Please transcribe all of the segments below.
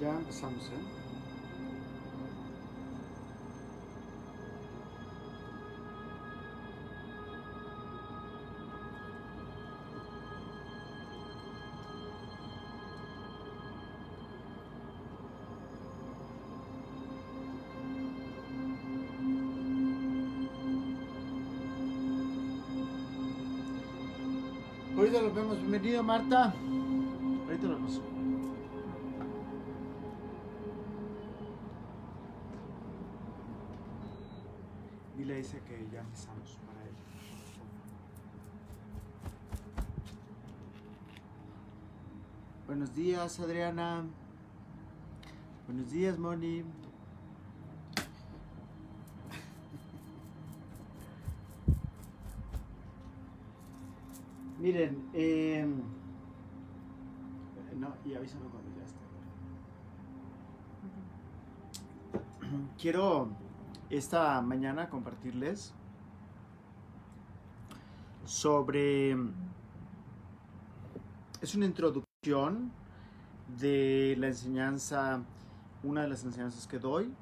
Ya empezamos, ¿eh? Ahorita lo vemos. Bienvenido, Marta. Ahorita lo vemos. Dile dice que ya empezamos para él. Buenos días, Adriana. Buenos días, Moni. Miren, no, y avísame cuando ya esté. Quiero esta mañana compartirles sobre... Es una introducción de la enseñanza, una de las enseñanzas que doy,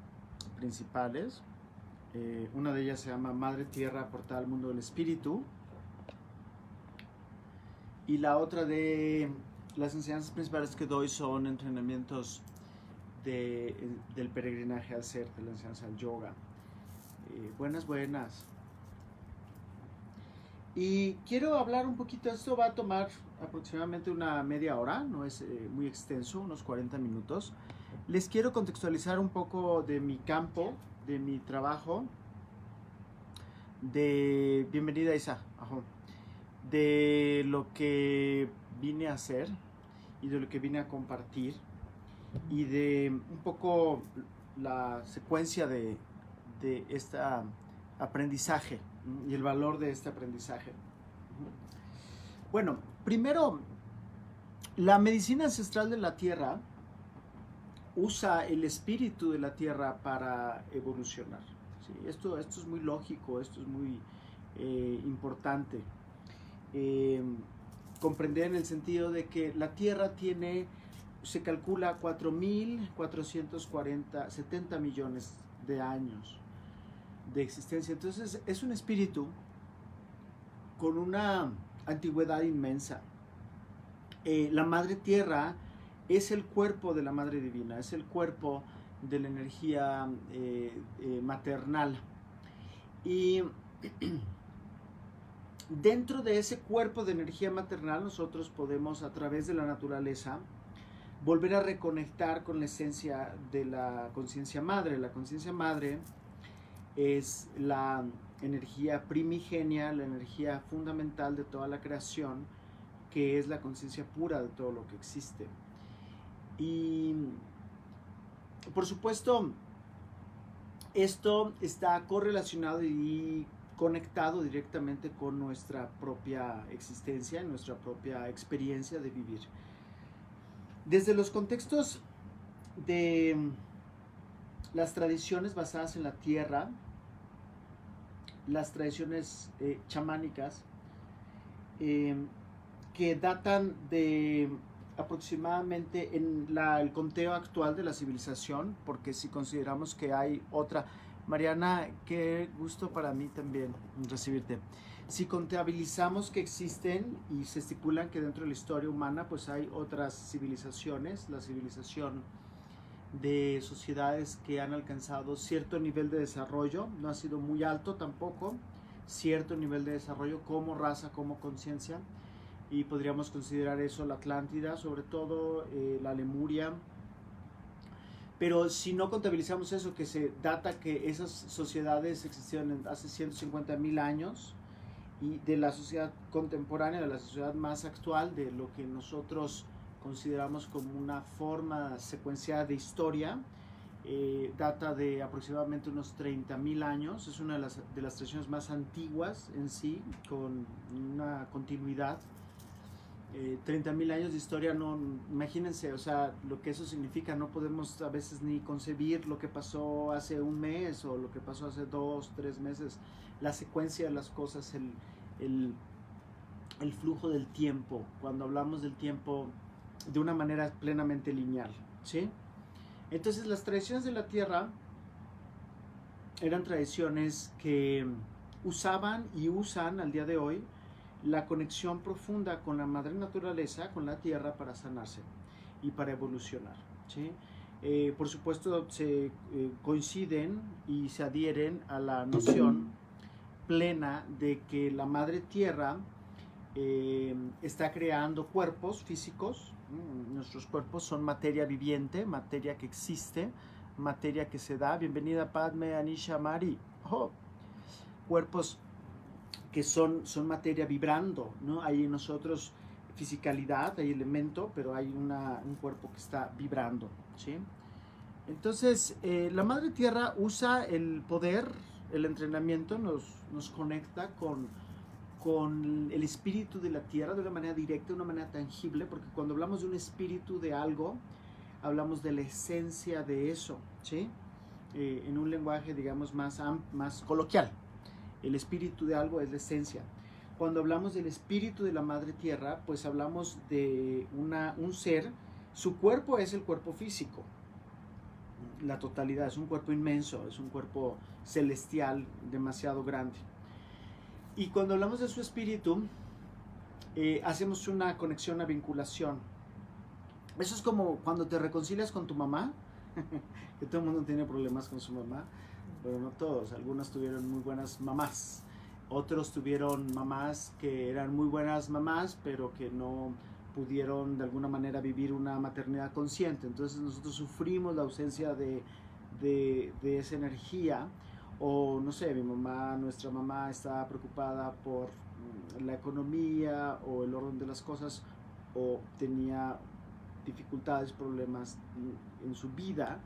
principales. Una de ellas se llama Madre Tierra, Portal al Mundo del Espíritu. Y la otra de las enseñanzas principales que doy son entrenamientos del peregrinaje al ser, de la enseñanza del yoga. Buenas. Y quiero hablar un poquito, esto va a tomar aproximadamente una media hora, no es muy extenso, unos 40 minutos. Les quiero contextualizar un poco de mi campo, de mi trabajo, bienvenida Isa, de lo que vine a hacer y de lo que vine a compartir y de un poco la secuencia de este aprendizaje y el valor de este aprendizaje. Bueno, primero, la medicina ancestral de la Tierra usa el espíritu de la Tierra para evolucionar. ¿Sí? Esto es muy lógico, esto es muy importante. Comprender en el sentido de que la Tierra tiene, se calcula 4.470 millones de años de existencia. Entonces es un espíritu con una antigüedad inmensa. La Madre Tierra es el cuerpo de la Madre Divina, es el cuerpo de la energía maternal. Y dentro de ese cuerpo de energía maternal nosotros podemos, a través de la naturaleza, volver a reconectar con la esencia de la conciencia madre. La conciencia madre es la energía primigenia, la energía fundamental de toda la creación, que es la conciencia pura de todo lo que existe. Y por supuesto, esto está correlacionado y conectado directamente con nuestra propia existencia, nuestra propia experiencia de vivir. Desde los contextos de las tradiciones basadas en la tierra, las tradiciones chamánicas, que datan de aproximadamente en el conteo actual de la civilización, porque si consideramos que hay otra... Mariana, qué gusto para mí también recibirte. Si contabilizamos que existen y se estipulan que dentro de la historia humana pues hay otras civilizaciones, la civilización de sociedades que han alcanzado cierto nivel de desarrollo, no ha sido muy alto tampoco, cierto nivel de desarrollo como raza, como conciencia, y podríamos considerar eso la Atlántida, sobre todo la Lemuria. Pero si no contabilizamos eso, que se data que esas sociedades existieron hace 150.000 años, y de la sociedad contemporánea, de la sociedad más actual, de lo que nosotros consideramos como una forma secuenciada de historia, data de aproximadamente unos 30.000 años. Es una de las tradiciones más antiguas en sí, con una continuidad. 30.000 años de historia, no, imagínense, o sea, lo que eso significa. No podemos a veces ni concebir lo que pasó hace un mes o lo que pasó hace 2, 3 meses, la secuencia de las cosas, el flujo del tiempo, cuando hablamos del tiempo de una manera plenamente lineal, ¿sí? Entonces las tradiciones de la tierra eran tradiciones que usaban y usan al día de hoy la conexión profunda con la madre naturaleza, con la tierra, para sanarse y para evolucionar, ¿sí? Por supuesto se coinciden y se adhieren a la noción plena de que la madre tierra está creando cuerpos físicos. Nuestros cuerpos son materia viviente, materia que existe, materia que se da. Bienvenida Padme, Anisha, Mari. Oh, cuerpos que son materia vibrando, ¿no? Hay en nosotros fisicalidad, hay elemento, pero hay un cuerpo que está vibrando, ¿sí? Entonces, la Madre Tierra usa el poder, el entrenamiento, nos conecta con el espíritu de la Tierra de una manera directa, de una manera tangible, porque cuando hablamos de un espíritu de algo, hablamos de la esencia de eso, ¿sí? En un lenguaje, digamos, más coloquial. El espíritu de algo es la esencia. Cuando hablamos del espíritu de la Madre Tierra, pues hablamos de un ser. Su cuerpo es el cuerpo físico, la totalidad, es un cuerpo inmenso, es un cuerpo celestial demasiado grande. Y cuando hablamos de su espíritu, hacemos una conexión, una vinculación. Eso es como cuando te reconcilias con tu mamá, que todo el mundo tiene problemas con su mamá, pero no todos. Algunos tuvieron muy buenas mamás, otros tuvieron mamás que eran muy buenas mamás, pero que no pudieron de alguna manera vivir una maternidad consciente. Entonces nosotros sufrimos la ausencia de esa energía. O no sé, nuestra mamá estaba preocupada por la economía o el orden de las cosas, o tenía dificultades, problemas en su vida,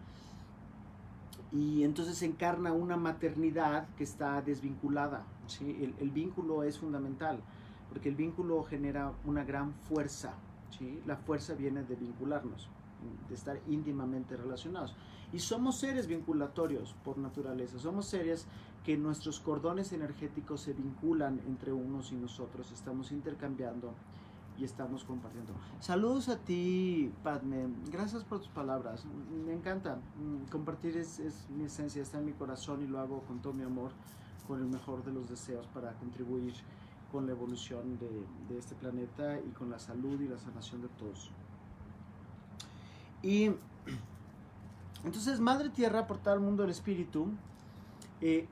y entonces encarna una maternidad que está desvinculada, ¿sí? El vínculo es fundamental, porque el vínculo genera una gran fuerza, ¿sí? La fuerza viene de vincularnos, de estar íntimamente relacionados. Y somos seres vinculatorios por naturaleza, somos seres que nuestros cordones energéticos se vinculan entre unos y nosotros, estamos intercambiando y estamos compartiendo. Saludos a ti, Padme, gracias por tus palabras, me encanta, compartir es mi esencia, está en mi corazón y lo hago con todo mi amor, con el mejor de los deseos para contribuir con la evolución de este planeta y con la salud y la sanación de todos. Y entonces Madre Tierra, portada al mundo del espíritu,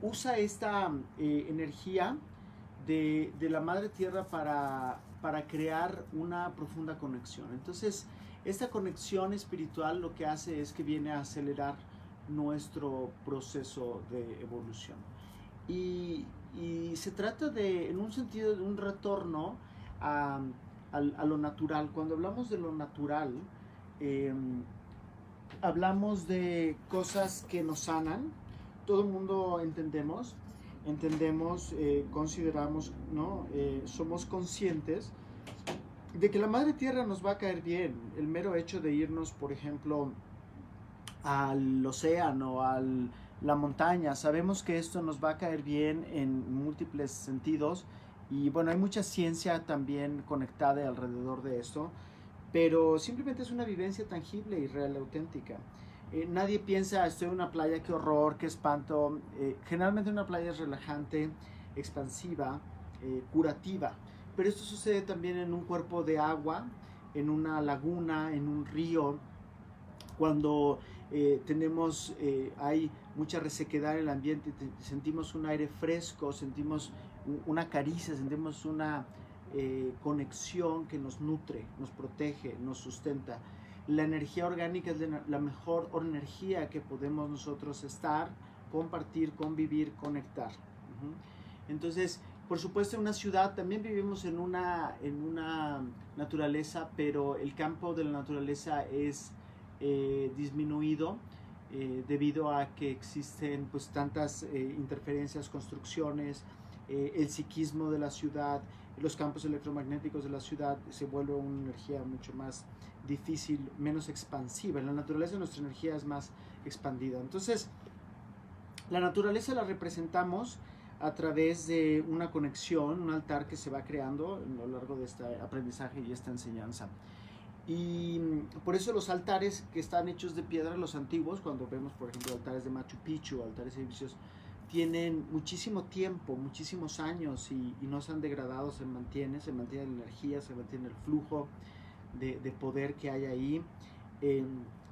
usa esta energía de la Madre Tierra para crear una profunda conexión. Entonces esta conexión espiritual lo que hace es que viene a acelerar nuestro proceso de evolución. Y se trata de, en un sentido, de un retorno a lo natural. Cuando hablamos de lo natural, hablamos de cosas que nos sanan. Todo el mundo entendemos, consideramos, ¿no? Somos conscientes de que la Madre Tierra nos va a caer bien. El mero hecho de irnos, por ejemplo, al océano, la montaña, sabemos que esto nos va a caer bien en múltiples sentidos, y bueno, hay mucha ciencia también conectada alrededor de esto, pero simplemente es una vivencia tangible y real, auténtica. Nadie piensa, estoy en una playa, qué horror, qué espanto. Generalmente una playa es relajante, expansiva, curativa, pero esto sucede también en un cuerpo de agua, en una laguna, en un río, cuando hay mucha resequedad en el ambiente, sentimos un aire fresco, sentimos una caricia, sentimos una conexión que nos nutre, nos protege, nos sustenta. La energía orgánica es la mejor energía que podemos nosotros estar, compartir, convivir, conectar. Entonces, por supuesto, en una ciudad también vivimos en una naturaleza, pero el campo de la naturaleza es disminuido debido a que existen pues tantas interferencias, construcciones, el psiquismo de la ciudad, los campos electromagnéticos de la ciudad se vuelve una energía mucho más difícil, menos expansiva. En la naturaleza nuestra energía es más expandida. Entonces, la naturaleza la representamos a través de una conexión, un altar que se va creando a lo largo de este aprendizaje y esta enseñanza. Y por eso los altares que están hechos de piedra, los antiguos, cuando vemos por ejemplo altares de Machu Picchu, altares egipcios, tienen muchísimo tiempo, muchísimos años y no se han degradado, se mantiene la energía, se mantiene el flujo de poder que hay ahí.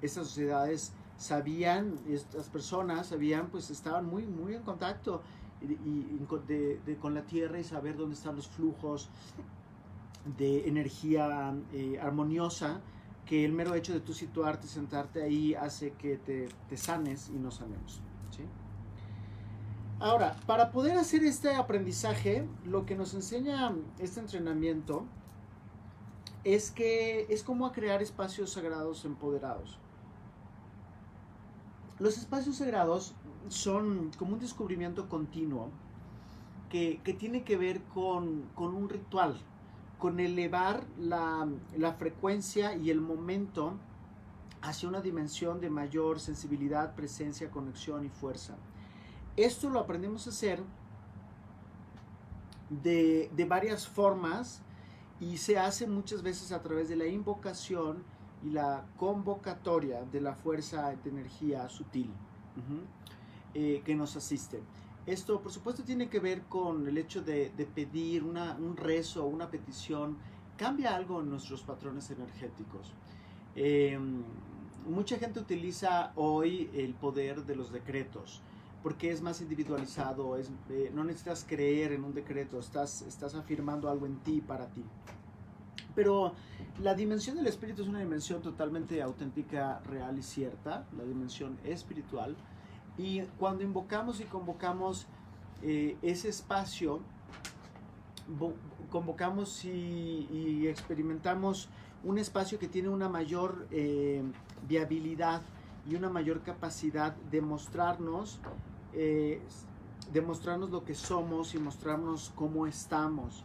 Estas sociedades sabían, estas personas sabían, pues estaban muy, muy en contacto con la tierra y saber dónde están los flujos de energía armoniosa, que el mero hecho de tú situarte, sentarte ahí, hace que te sanes y nos sanemos, ¿sí? Ahora, para poder hacer este aprendizaje, lo que nos enseña este entrenamiento es que es como a crear espacios sagrados empoderados. Los espacios sagrados son como un descubrimiento continuo que tiene que ver con un ritual, con elevar la frecuencia y el momento hacia una dimensión de mayor sensibilidad, presencia, conexión y fuerza. Esto lo aprendemos a hacer de varias formas y se hace muchas veces a través de la invocación y la convocatoria de la fuerza de energía sutil que nos asiste. Esto, por supuesto, tiene que ver con el hecho de pedir un rezo, una petición, cambia algo en nuestros patrones energéticos. Mucha gente utiliza hoy el poder de los decretos, porque es más individualizado, no necesitas creer en un decreto, estás afirmando algo en ti, para ti. Pero la dimensión del espíritu es una dimensión totalmente auténtica, real y cierta, la dimensión espiritual. Y cuando invocamos y convocamos ese espacio, convocamos y experimentamos un espacio que tiene una mayor viabilidad y una mayor capacidad de mostrarnos lo que somos y mostrarnos cómo estamos.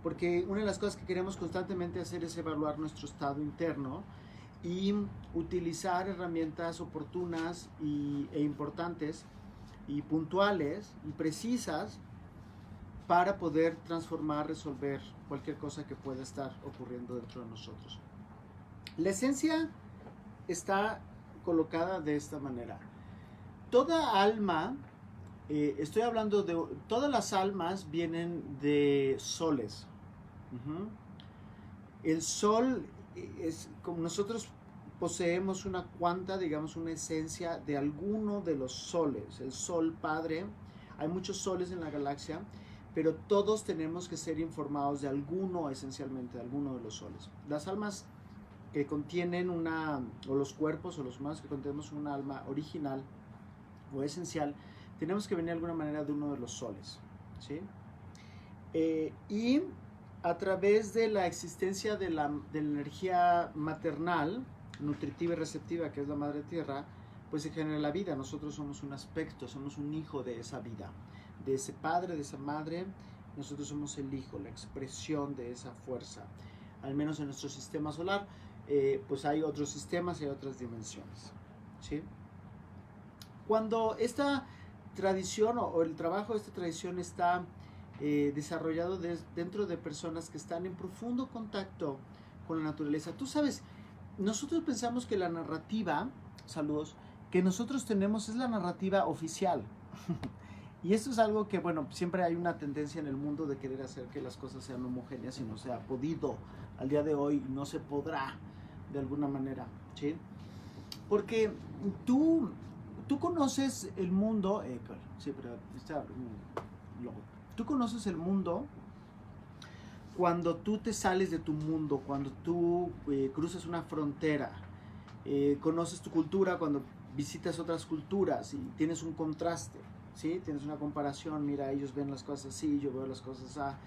Porque una de las cosas que queremos constantemente hacer es evaluar nuestro estado interno y utilizar herramientas oportunas e importantes y puntuales y precisas para poder transformar, resolver cualquier cosa que pueda estar ocurriendo dentro de nosotros. La esencia está colocada de esta manera. Toda alma, estoy hablando de, todas las almas vienen de soles. El sol es como nosotros poseemos una cuanta, digamos, una esencia de alguno de los soles. El sol padre, hay muchos soles en la galaxia, pero todos tenemos que ser informados de alguno, esencialmente, de alguno de los soles. Las almas que contienen o los cuerpos o los humanos que contenemos una alma original o esencial, tenemos que venir de alguna manera de uno de los soles, ¿sí? Y a través de la existencia de la energía maternal, nutritiva y receptiva, que es la madre tierra, pues se genera la vida. Nosotros somos un aspecto, somos un hijo de esa vida, de ese padre, de esa madre. Nosotros somos el hijo, la expresión de esa fuerza. Al menos en nuestro sistema solar, pues hay otros sistemas y hay otras dimensiones, ¿sí? Cuando esta tradición o el trabajo de esta tradición está desarrollado dentro de personas que están en profundo contacto con la naturaleza. Tú sabes, nosotros pensamos que la narrativa, saludos, que nosotros tenemos es la narrativa oficial. Y esto es algo que, bueno, siempre hay una tendencia en el mundo de querer hacer que las cosas sean homogéneas y no se ha podido al día de hoy, no se podrá de alguna manera, ¿sí? Porque tú conoces el mundo, sí, pero está logo. Tú conoces el mundo cuando tú te sales de tu mundo, cuando tú cruzas una frontera, conoces tu cultura cuando visitas otras culturas y tienes un contraste, ¿sí? Tienes una comparación, mira, ellos ven las cosas así, yo veo las cosas así.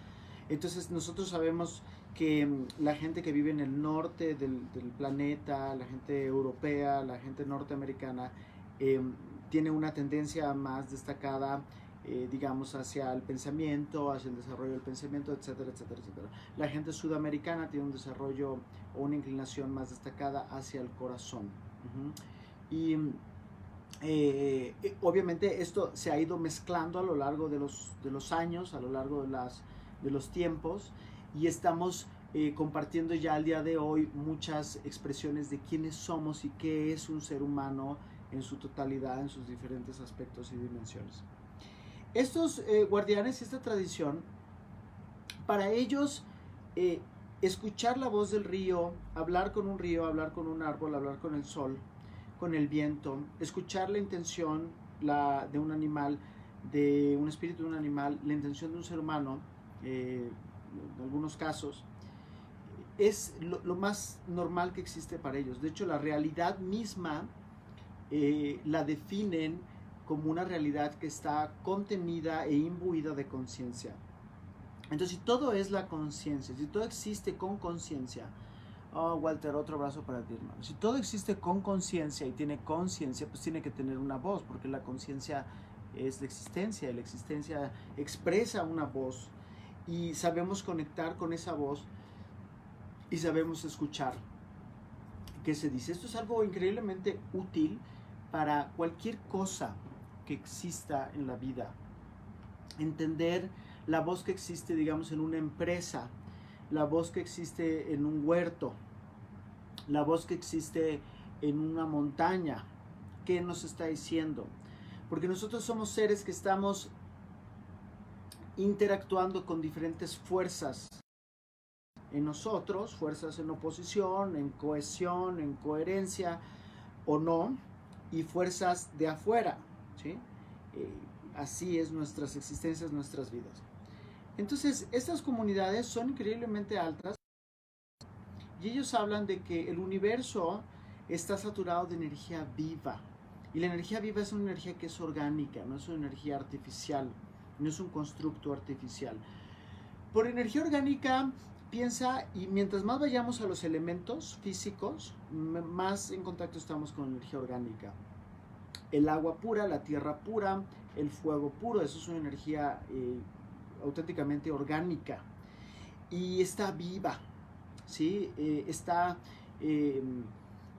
Entonces nosotros sabemos que la gente que vive en el norte del planeta, la gente europea, la gente norteamericana, tiene una tendencia más destacada, digamos, hacia el pensamiento, hacia el desarrollo del pensamiento, etcétera, etcétera, etcétera. La gente sudamericana tiene un desarrollo o una inclinación más destacada hacia el corazón. Y obviamente esto se ha ido mezclando a lo largo de los años, a lo largo de los tiempos, y estamos compartiendo ya al día de hoy muchas expresiones de quiénes somos y qué es un ser humano en su totalidad, en sus diferentes aspectos y dimensiones. Estos guardianes, esta tradición, para ellos escuchar la voz del río, hablar con un río, hablar con un árbol, hablar con el sol, con el viento, escuchar la intención de un animal, de un espíritu de un animal, la intención de un ser humano, en algunos casos, es lo más normal que existe para ellos. De hecho, la realidad misma la definen como una realidad que está contenida e imbuida de conciencia. Entonces, si todo es la conciencia, si todo existe con conciencia, oh, Walter, otro abrazo para ti, hermano. Si todo existe con conciencia y tiene conciencia, pues tiene que tener una voz, porque la conciencia es la existencia, y la existencia expresa una voz, y sabemos conectar con esa voz, y sabemos escuchar qué se dice. Esto es algo increíblemente útil para cualquier cosa que exista en la vida. Entender la voz que existe, digamos, en una empresa, la voz que existe en un huerto, la voz que existe en una montaña. ¿Qué nos está diciendo? Porque nosotros somos seres que estamos interactuando con diferentes fuerzas en nosotros, fuerzas en oposición, en cohesión, en coherencia o no, y fuerzas de afuera, ¿sí? Así es nuestras existencias, nuestras vidas. Entonces, estas comunidades son increíblemente altas y ellos hablan de que el universo está saturado de energía viva. Y la energía viva es una energía que es orgánica, no es una energía artificial, no es un constructo artificial. Por energía orgánica, piensa, y mientras más vayamos a los elementos físicos, más en contacto estamos con energía orgánica. El agua pura, la tierra pura, el fuego puro, eso es una energía auténticamente orgánica. Y está viva, ¿sí? Está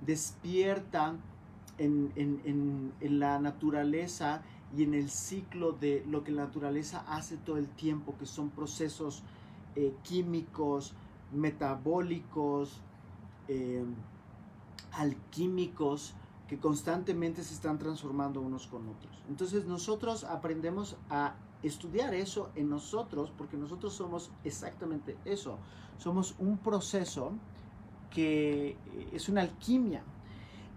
despierta en la naturaleza y en el ciclo de lo que la naturaleza hace todo el tiempo, que son procesos químicos, metabólicos, alquímicos, que constantemente se están transformando unos con otros. Entonces nosotros aprendemos a estudiar eso en nosotros, porque nosotros somos exactamente eso. Somos un proceso que es una alquimia.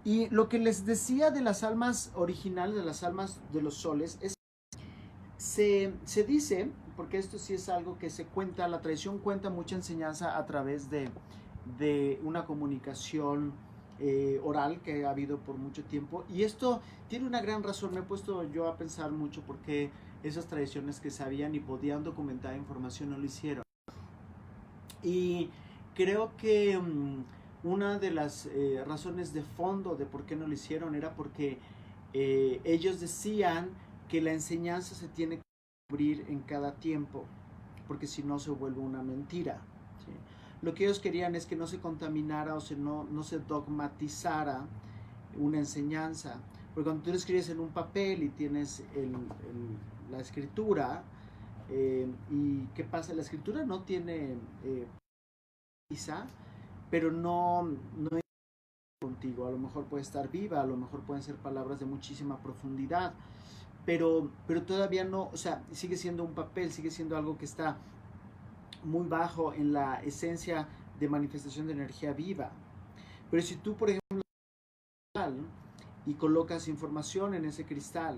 Y lo que les decía de las almas originales, de las almas de los soles, es se dice, porque esto sí es algo que se cuenta, la tradición cuenta mucha enseñanza a través de una comunicación oral que ha habido por mucho tiempo, y esto tiene una gran razón. Me he puesto yo a pensar mucho porque esas tradiciones que sabían y podían documentar información no lo hicieron, y creo que una de las razones de fondo de por qué no lo hicieron era porque ellos decían que la enseñanza se tiene que cubrir en cada tiempo, porque si no se vuelve una mentira, ¿sí? Lo que ellos querían es que no se contaminara o no se dogmatizara una enseñanza, porque cuando tú lo escribes en un papel y tienes la escritura, y ¿qué pasa? La escritura no tiene quizá, pero no es contigo. A lo mejor puede estar viva, a lo mejor pueden ser palabras de muchísima profundidad, pero todavía no, o sea, sigue siendo un papel, sigue siendo algo que está muy bajo en la esencia de manifestación de energía viva. Pero si tú, por ejemplo, y colocas información en ese cristal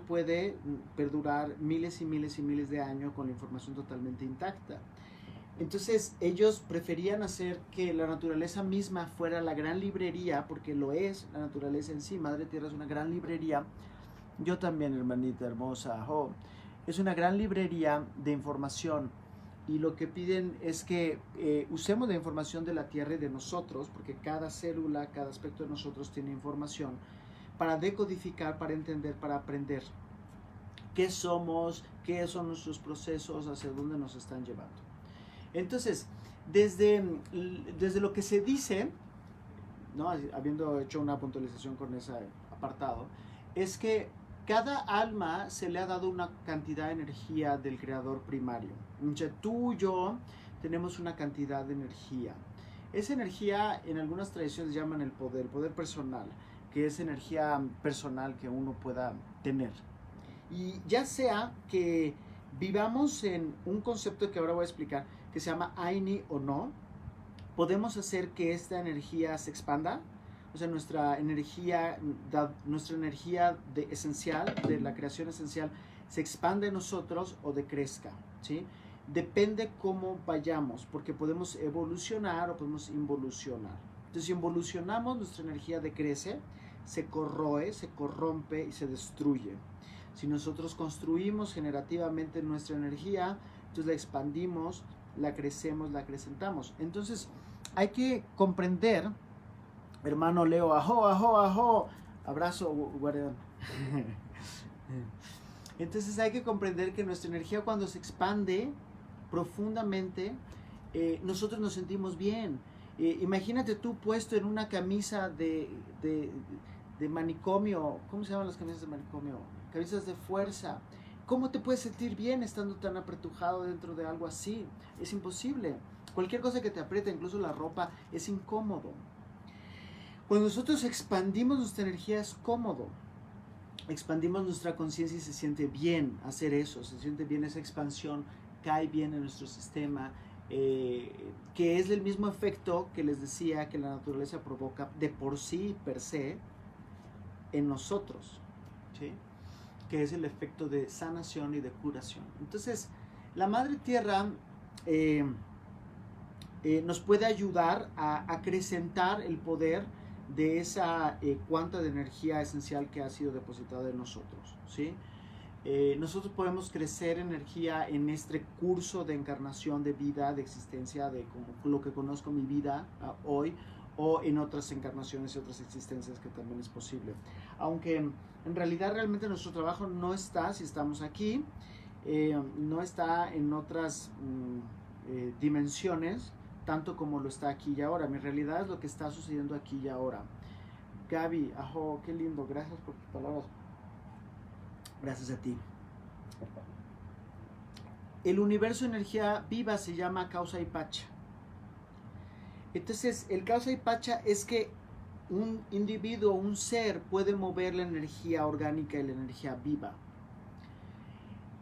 puede perdurar miles y miles y miles de años con la información totalmente intacta. Entonces ellos preferían hacer que la naturaleza misma fuera la gran librería, porque lo es, la naturaleza en sí, Madre Tierra es una gran librería. Yo también, hermanita hermosa, es una gran librería de información, y lo que piden es que usemos la información de la Tierra y de nosotros, porque cada célula, cada aspecto de nosotros tiene información, para decodificar, para entender, para aprender qué somos, qué son nuestros procesos, hacia dónde nos están llevando. Entonces, desde lo que se dice, ¿no?, habiendo hecho una puntualización con ese apartado, es que cada alma se le ha dado una cantidad de energía del creador primario. Entonces, tú y yo tenemos una cantidad de energía. Esa energía en algunas tradiciones llaman el poder personal, que es energía personal que uno pueda tener. Y ya sea que vivamos en un concepto que ahora voy a explicar, que se llama Aini o no, podemos hacer que esta energía se expanda. O sea, nuestra energía esencial, de la creación esencial, se expande en nosotros o decrezca, ¿sí? Depende cómo vayamos, porque podemos evolucionar o podemos involucionar. Entonces, si involucionamos, nuestra energía decrece, se corroe, se corrompe y se destruye. Si nosotros construimos generativamente nuestra energía, entonces la expandimos, la crecemos, la acrecentamos. Entonces, hay que comprender, hermano Leo, ajo, ajo, ajo, abrazo, guardián. Entonces hay que comprender que nuestra energía, cuando se expande profundamente, nosotros nos sentimos bien. Imagínate tú puesto en una camisa de manicomio. ¿Cómo se llaman las camisas de manicomio? Camisas de fuerza. ¿Cómo te puedes sentir bien estando tan apretujado dentro de algo así? Es imposible. Cualquier cosa que te apriete, incluso la ropa, es incómodo. Cuando nosotros expandimos nuestra energía, es cómodo. Expandimos nuestra conciencia y se siente bien hacer eso, se siente bien esa expansión, cae bien en nuestro sistema, que es el mismo efecto que les decía que la naturaleza provoca de por sí, per se, en nosotros, ¿sí? Que es el efecto de sanación y de curación. Entonces, la Madre Tierra nos puede ayudar a acrecentar el poder de esa cuanta de energía esencial que ha sido depositada en nosotros, ¿sí? Nosotros podemos crecer energía en este curso de encarnación, de vida, de existencia, de como lo que conozco mi vida hoy, o en otras encarnaciones y otras existencias, que también es posible. Aunque en realidad realmente nuestro trabajo no está, si estamos aquí, no está en otras dimensiones, tanto como lo está aquí y ahora. Mi realidad es lo que está sucediendo aquí y ahora. Gaby, ajo, qué lindo, gracias por tus palabras. Gracias a ti. El universo de energía viva se llama causa y pacha. Entonces, el causa y pacha es que un individuo, un ser, puede mover la energía orgánica y la energía viva.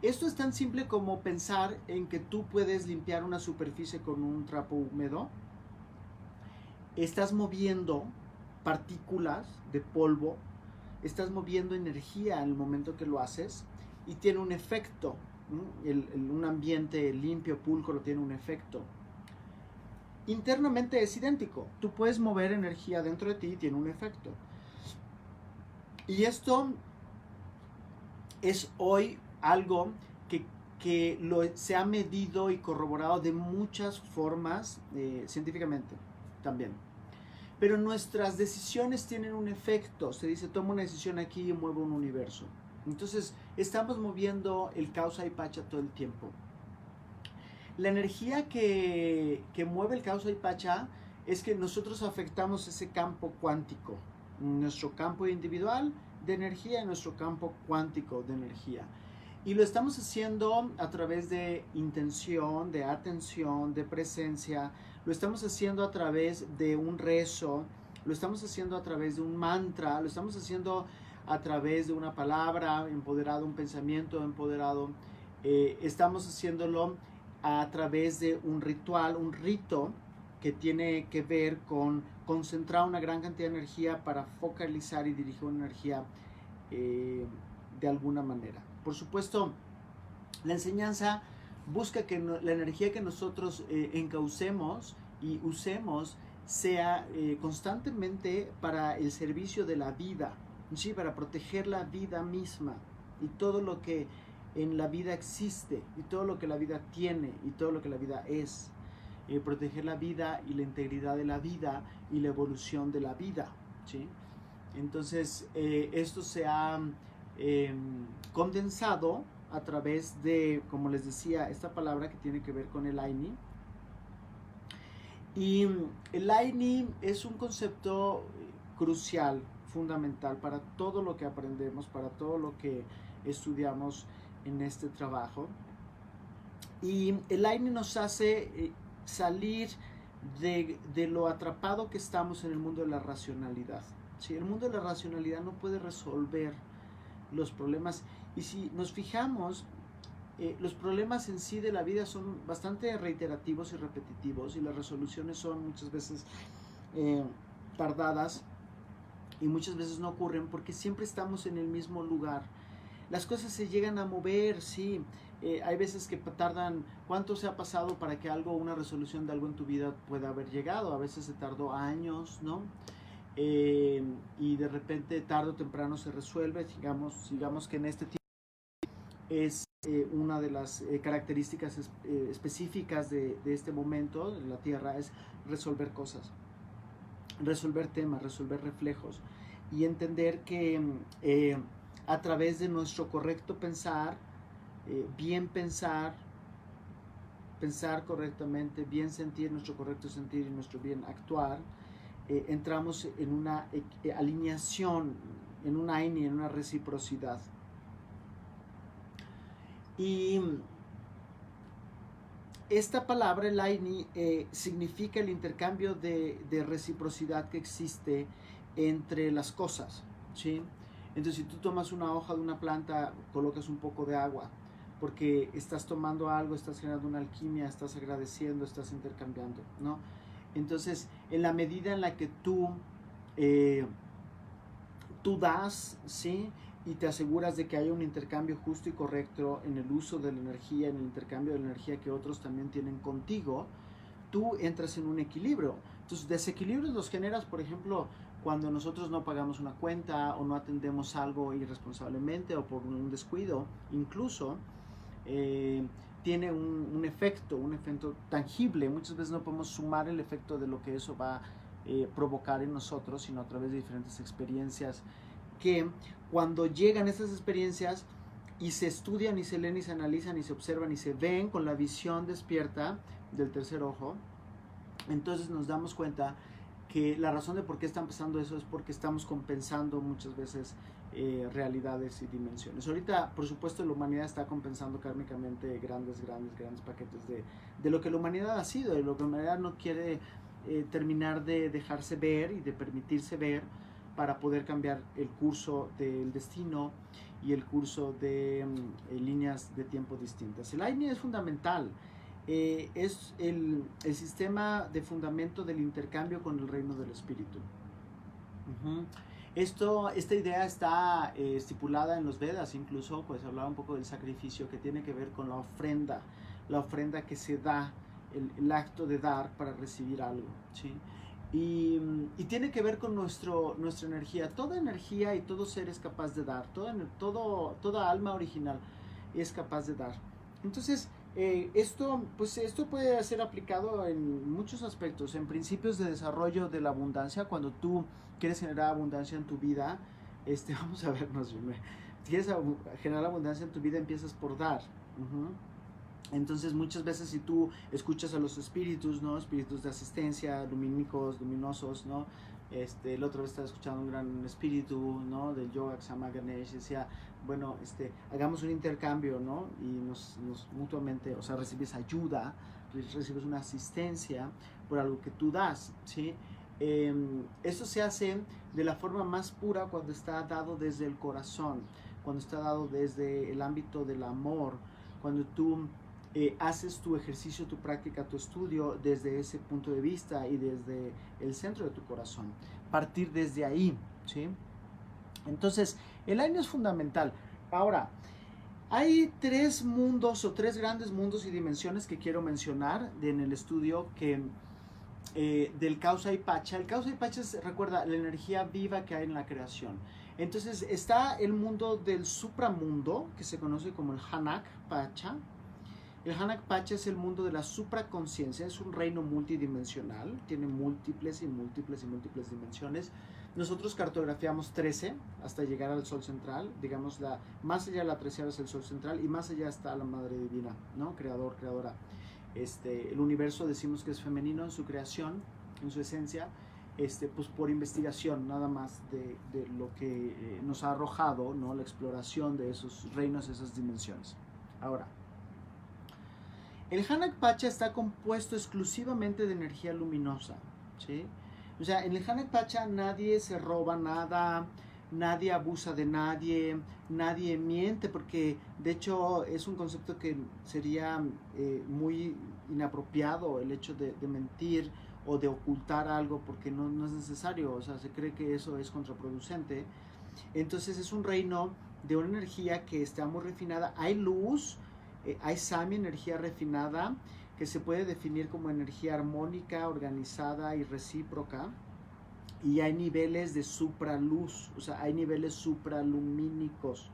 Esto es tan simple como pensar en que tú puedes limpiar una superficie con un trapo húmedo. Estás moviendo partículas de polvo, estás moviendo energía en el momento que lo haces y tiene un efecto. Un ambiente limpio, pulcro, tiene un efecto. Internamente es idéntico. Tú puedes mover energía dentro de ti y tiene un efecto. Y esto es hoy algo que se ha medido y corroborado de muchas formas científicamente también. Pero nuestras decisiones tienen un efecto. Se dice, toma una decisión aquí y mueve un universo. Entonces, estamos moviendo el causa y pacha todo el tiempo. La energía que mueve el causa y pacha es que nosotros afectamos ese campo cuántico, nuestro campo individual de energía y nuestro campo cuántico de energía. Y lo estamos haciendo a través de intención, de atención, de presencia. Lo estamos haciendo a través de un rezo. Lo estamos haciendo a través de un mantra. Lo estamos haciendo a través de una palabra empoderado, un pensamiento empoderado. Estamos haciéndolo a través de un ritual, un rito que tiene que ver con concentrar una gran cantidad de energía para focalizar y dirigir una energía de alguna manera. Por supuesto, la enseñanza busca que la energía que nosotros encaucemos y usemos sea constantemente para el servicio de la vida, ¿sí? Para proteger la vida misma y todo lo que en la vida existe y todo lo que la vida tiene y todo lo que la vida es. Proteger la vida y la integridad de la vida y la evolución de la vida, ¿sí? Entonces, esto se ha condensado a través de, como les decía, esta palabra que tiene que ver con el Aini. Y el Aini es un concepto crucial, fundamental para todo lo que aprendemos, para todo lo que estudiamos en este trabajo. Y el Aini nos hace salir de lo atrapado que estamos en el mundo de la racionalidad. ¿Sí? El mundo de la racionalidad no puede resolver los problemas. Y si nos fijamos, los problemas en sí de la vida son bastante reiterativos y repetitivos, y las resoluciones son muchas veces tardadas, y muchas veces no ocurren porque siempre estamos en el mismo lugar. Las cosas se llegan a mover, sí. Hay veces que tardan, ¿cuánto se ha pasado para que algo, una resolución de algo en tu vida pueda haber llegado? A veces se tardó años, ¿no? Y de repente tarde o temprano se resuelve. Digamos que en este tiempo es una de las características específicas de este momento en la Tierra, es resolver cosas, resolver temas, resolver reflejos, y entender que a través de nuestro correcto pensar, bien pensar, pensar correctamente, bien sentir, nuestro correcto sentir y nuestro bien actuar, entramos en una alineación, en una AINI, en una reciprocidad. Y esta palabra, el AINI, significa el intercambio de reciprocidad que existe entre las cosas, ¿sí? Entonces, si tú tomas una hoja de una planta, colocas un poco de agua, porque estás tomando algo, estás generando una alquimia, estás agradeciendo, estás intercambiando, ¿no? Entonces, en la medida en la que tú das, ¿sí? Y te aseguras de que haya un intercambio justo y correcto en el uso de la energía, en el intercambio de la energía que otros también tienen contigo, tú entras en un equilibrio. Entonces, desequilibrios los generas, por ejemplo, cuando nosotros no pagamos una cuenta o no atendemos algo irresponsablemente o por un descuido, incluso tiene un efecto tangible. Muchas veces no podemos sumar el efecto de lo que eso va a provocar en nosotros, sino a través de diferentes experiencias que cuando llegan estas experiencias y se estudian y se leen y se analizan y se observan y se ven con la visión despierta del tercer ojo, entonces nos damos cuenta que la razón de por qué está pasando eso es porque estamos compensando muchas veces realidades y dimensiones. Ahorita, por supuesto, la humanidad está compensando kármicamente grandes paquetes de lo que la humanidad ha sido, de lo que la humanidad no quiere terminar de dejarse ver y de permitirse ver para poder cambiar el curso del destino y el curso de líneas de tiempo distintas. El AINI es fundamental. Es el sistema de fundamento del intercambio con el reino del espíritu. Esta idea está estipulada en los Vedas, incluso pues hablaba un poco del sacrificio que tiene que ver con la ofrenda que se da, el acto de dar para recibir algo, ¿sí? Y tiene que ver con nuestra energía. Toda energía y todo ser es capaz de dar, toda alma original es capaz de dar. Entonces, esto puede ser aplicado en muchos aspectos, en principios de desarrollo de la abundancia. Cuando tú quieres generar abundancia en tu vida, vamos a vernos, quieres generar abundancia en tu vida, empiezas por dar. Entonces muchas veces si tú escuchas a los espíritus, ¿no? Espíritus de asistencia, lumínicos, luminosos, ¿no? La otra vez estaba escuchando un gran espíritu, ¿no? Del yoga que se llama Ganesh, y decía, bueno, hagamos un intercambio, ¿no? Y nos mutuamente, o sea, recibes ayuda, recibes una asistencia por algo que tú das, ¿sí? Eso se hace de la forma más pura cuando está dado desde el corazón, cuando está dado desde el ámbito del amor, cuando tú haces tu ejercicio, tu práctica, tu estudio desde ese punto de vista y desde el centro de tu corazón. Partir desde ahí, ¿sí? Entonces, el AINI es fundamental. Ahora, hay tres grandes mundos y dimensiones que quiero mencionar en el estudio del Causa y Pacha. El Causa y Pacha recuerda, la energía viva que hay en la creación. Entonces, está el mundo del supramundo, que se conoce como el Hanak Pacha. El Hanak Pacha es el mundo de la supraconciencia, es un reino multidimensional, tiene múltiples dimensiones. Nosotros cartografiamos 13 hasta llegar al Sol Central, digamos, más allá de la 13ª es el Sol Central y más allá está la Madre Divina, ¿no? Creadora. El universo decimos que es femenino en su creación, en su esencia, pues por investigación nada más de lo que nos ha arrojado, ¿no? La exploración de esos reinos, esas dimensiones. Ahora, El Hanak Pacha está compuesto exclusivamente de energía luminosa, ¿sí? O sea, en el Hanak Pacha nadie se roba nada, nadie abusa de nadie, nadie miente, porque de hecho es un concepto que sería muy inapropiado el hecho de mentir o de ocultar algo, porque no es necesario, o sea, se cree que eso es contraproducente. Entonces es un reino de una energía que está muy refinada. Hay luz, hay Sami, energía refinada, que se puede definir como energía armónica, organizada y recíproca. Y hay niveles de supraluz, o sea, hay niveles supralumínicos,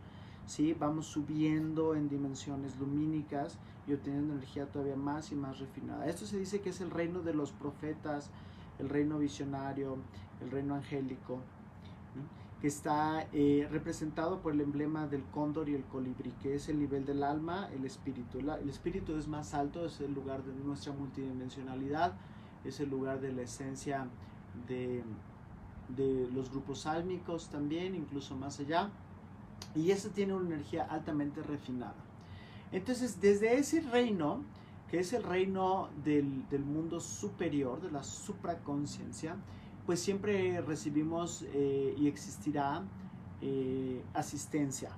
¿sí? Vamos subiendo en dimensiones lumínicas y obteniendo energía todavía más y más refinada. Esto se dice que es el reino de los profetas, el reino visionario, el reino angélico, ¿no? Que está representado por el emblema del cóndor y el colibrí, que es el nivel del alma, el espíritu. El espíritu es más alto, es el lugar de nuestra multidimensionalidad, es el lugar de la esencia de los grupos sálmicos también, incluso más allá, y eso tiene una energía altamente refinada. Entonces, desde ese reino, que es el reino del mundo superior, de la supraconciencia, pues siempre recibimos y existirá asistencia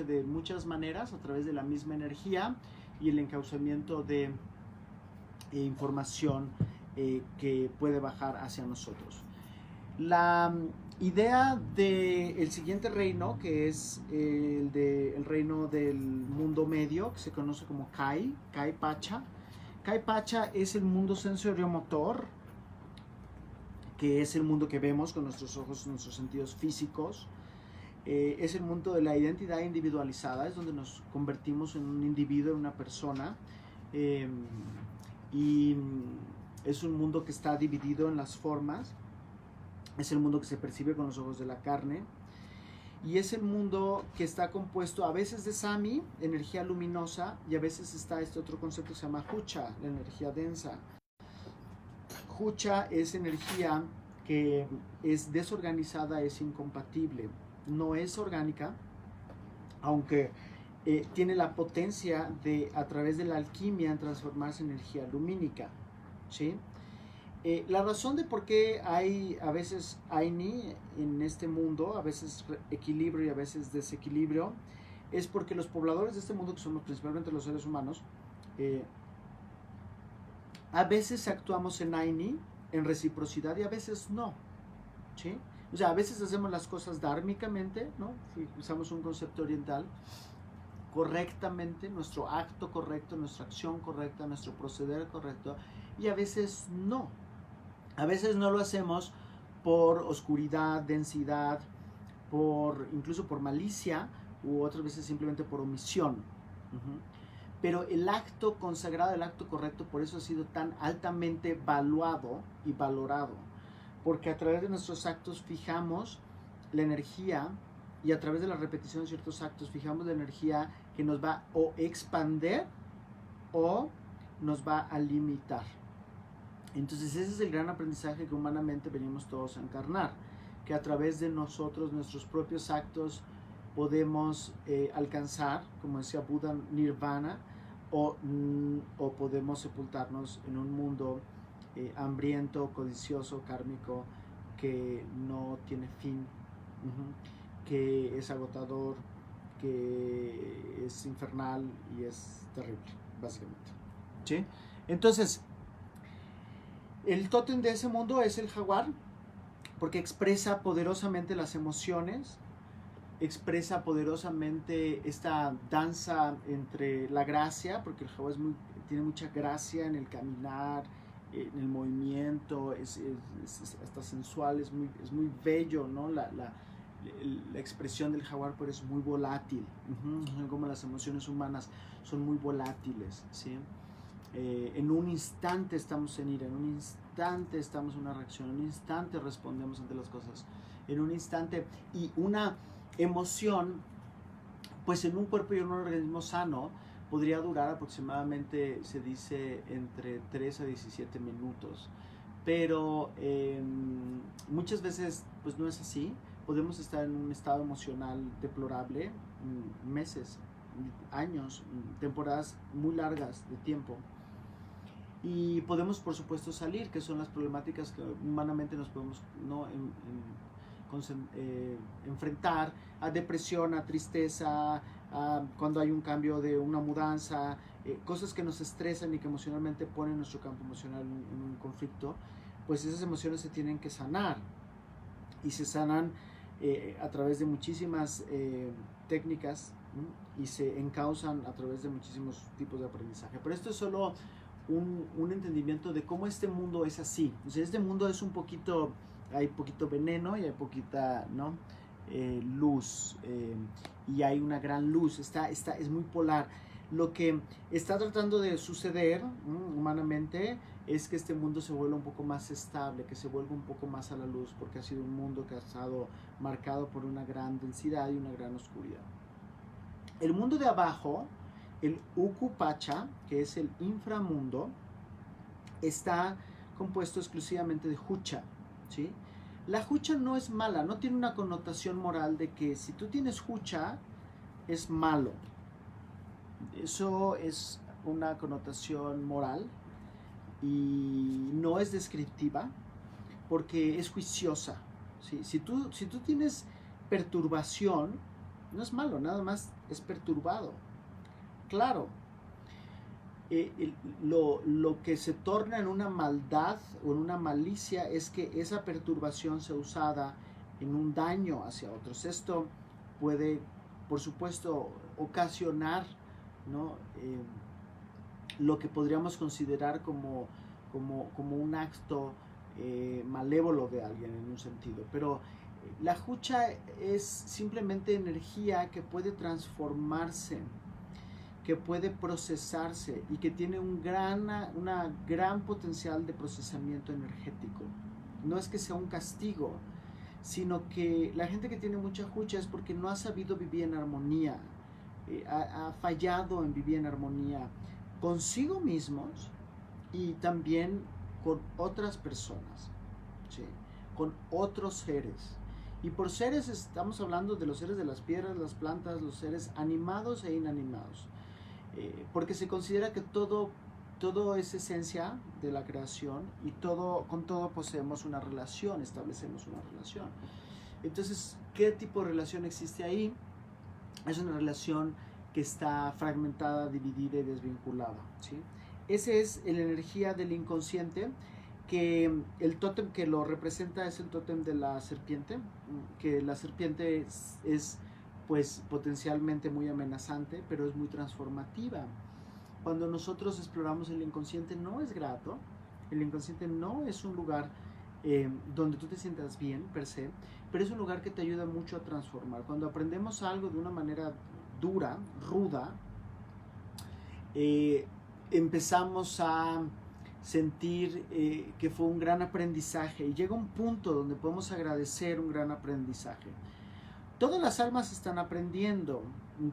de muchas maneras, a través de la misma energía y el encauzamiento de información que puede bajar hacia nosotros. La idea del siguiente reino, que es el reino del mundo medio, que se conoce como Kai Pacha. Kai Pacha es el mundo sensoriomotor, que es el mundo que vemos con nuestros ojos, nuestros sentidos físicos. Es el mundo de la identidad individualizada, es donde nos convertimos en un individuo, en una persona. Y es un mundo que está dividido en las formas. Es el mundo que se percibe con los ojos de la carne. Y es el mundo que está compuesto a veces de Sami, energía luminosa, y a veces está este otro concepto que se llama Hucha, la energía densa. Hucha es energía que es desorganizada, es incompatible, no es orgánica, aunque tiene la potencia de, a través de la alquimia, transformarse en energía lumínica, ¿sí? La razón de por qué hay a veces Aini en este mundo, a veces equilibrio y a veces desequilibrio, es porque los pobladores de este mundo, que somos principalmente los seres humanos, a veces actuamos en Aini, en reciprocidad, y a veces no, ¿sí? O sea, a veces hacemos las cosas dármicamente, ¿no? Si usamos un concepto oriental, correctamente, nuestro acto correcto, nuestra acción correcta, nuestro proceder correcto, y a veces no. A veces no lo hacemos por oscuridad, densidad, incluso por malicia, u otras veces simplemente por omisión. Pero el acto consagrado, el acto correcto, por eso ha sido tan altamente valuado y valorado. Porque a través de nuestros actos fijamos la energía, y a través de la repetición de ciertos actos fijamos la energía que nos va o expandir o nos va a limitar. Entonces ese es el gran aprendizaje que humanamente venimos todos a encarnar, que a través de nosotros, nuestros propios actos, podemos alcanzar, como decía Buda, nirvana, o podemos sepultarnos en un mundo hambriento, codicioso, kármico, que no tiene fin, que es agotador, que es infernal y es terrible, básicamente, ¿sí? Entonces, el tótem de ese mundo es el jaguar, porque expresa poderosamente las emociones, expresa poderosamente esta danza entre la gracia, porque el jaguar tiene mucha gracia en el caminar, en el movimiento, es hasta sensual, es muy bello, ¿no? La expresión del jaguar, pero es muy volátil, como las emociones humanas son muy volátiles, ¿sí? En un instante estamos en ira, en un instante estamos en una reacción, en un instante respondemos ante las cosas, en un instante, y una emoción, pues en un cuerpo y en un organismo sano, podría durar aproximadamente, se dice, entre 3 a 17 minutos, pero muchas veces pues no es así. Podemos estar en un estado emocional deplorable meses, años, temporadas muy largas de tiempo. Y podemos, por supuesto, salir, que son las problemáticas que humanamente nos podemos, ¿no? Enfrentar a depresión, a tristeza, a cuando hay un cambio de una mudanza, cosas que nos estresan y que emocionalmente ponen nuestro campo emocional en un conflicto, pues esas emociones se tienen que sanar y se sanan a través de muchísimas técnicas, ¿no? Y se encausan a través de muchísimos tipos de aprendizaje. Pero esto es solo un entendimiento de cómo este mundo es así. O sea, este mundo es un poquito, hay poquito veneno y hay poquita, ¿no? Luz, y hay una gran luz, es muy polar. Lo que está tratando de suceder humanamente es que este mundo se vuelva un poco más estable, que se vuelva un poco más a la luz, porque ha sido un mundo que ha estado marcado por una gran densidad y una gran oscuridad. El mundo de abajo, el Ukupacha, que es el inframundo, está compuesto exclusivamente de Hucha, ¿sí? La Hucha no es mala, no tiene una connotación moral de que si tú tienes Hucha es malo. Eso es una connotación moral y no es descriptiva porque es juiciosa, ¿sí? Si tú tienes perturbación, no es malo, nada más es perturbado. Claro, lo que se torna en una maldad o en una malicia es que esa perturbación sea usada en un daño hacia otros. Esto puede, por supuesto, ocasionar, ¿no? Lo que podríamos considerar como un acto malévolo de alguien en un sentido. Pero la Hucha es simplemente energía que puede transformarse, que puede procesarse y que tiene una gran potencial de procesamiento energético. No es que sea un castigo, sino que la gente que tiene mucha Hucha es porque no ha sabido vivir en armonía, ha fallado en vivir en armonía consigo mismos y también con otras personas, ¿sí? Con otros seres. Y por seres estamos hablando de los seres de las piedras, las plantas, los seres animados e inanimados. Porque se considera que todo es esencia de la creación y con todo poseemos una relación, establecemos una relación. Entonces, ¿qué tipo de relación existe ahí? Es una relación que está fragmentada, dividida y desvinculada, ¿sí? Ese es la energía del inconsciente, que el tótem que lo representa es el tótem de la serpiente, que la serpiente es pues potencialmente muy amenazante, pero es muy transformativa. Cuando nosotros exploramos el inconsciente no es grato, el inconsciente no es un lugar donde tú te sientas bien per se, pero es un lugar que te ayuda mucho a transformar. Cuando aprendemos algo de una manera dura, ruda, empezamos a sentir que fue un gran aprendizaje y llega un punto donde podemos agradecer un gran aprendizaje. Todas las almas están aprendiendo,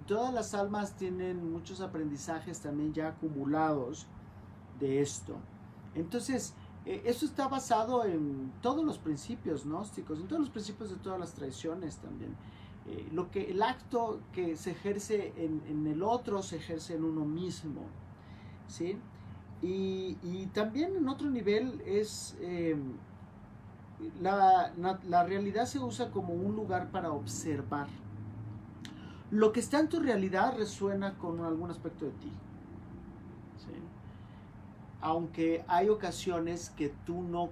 todas las almas tienen muchos aprendizajes también ya acumulados de esto. Entonces, eso está basado en todos los principios gnósticos, en todos los principios de todas las tradiciones también. El acto que se ejerce en el otro se ejerce en uno mismo, ¿sí? Y también en otro nivel es la realidad se usa como un lugar para observar. Lo que está en tu realidad resuena con algún aspecto de ti, ¿sí? Aunque hay ocasiones que tú no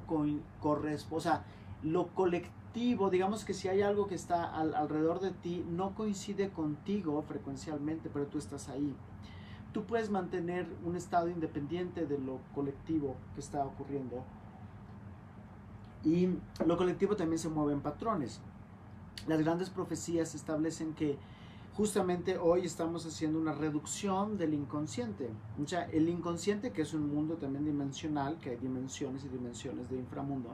correspondes, o sea, lo colectivo, digamos que si hay algo que está alrededor de ti, no coincide contigo frecuencialmente, pero tú estás ahí. Tú puedes mantener un estado independiente de lo colectivo que está ocurriendo. Y lo colectivo también se mueve en patrones. Las grandes profecías establecen que justamente hoy estamos haciendo una reducción del inconsciente. O sea, el inconsciente, que es un mundo también dimensional, que hay dimensiones y dimensiones de inframundo,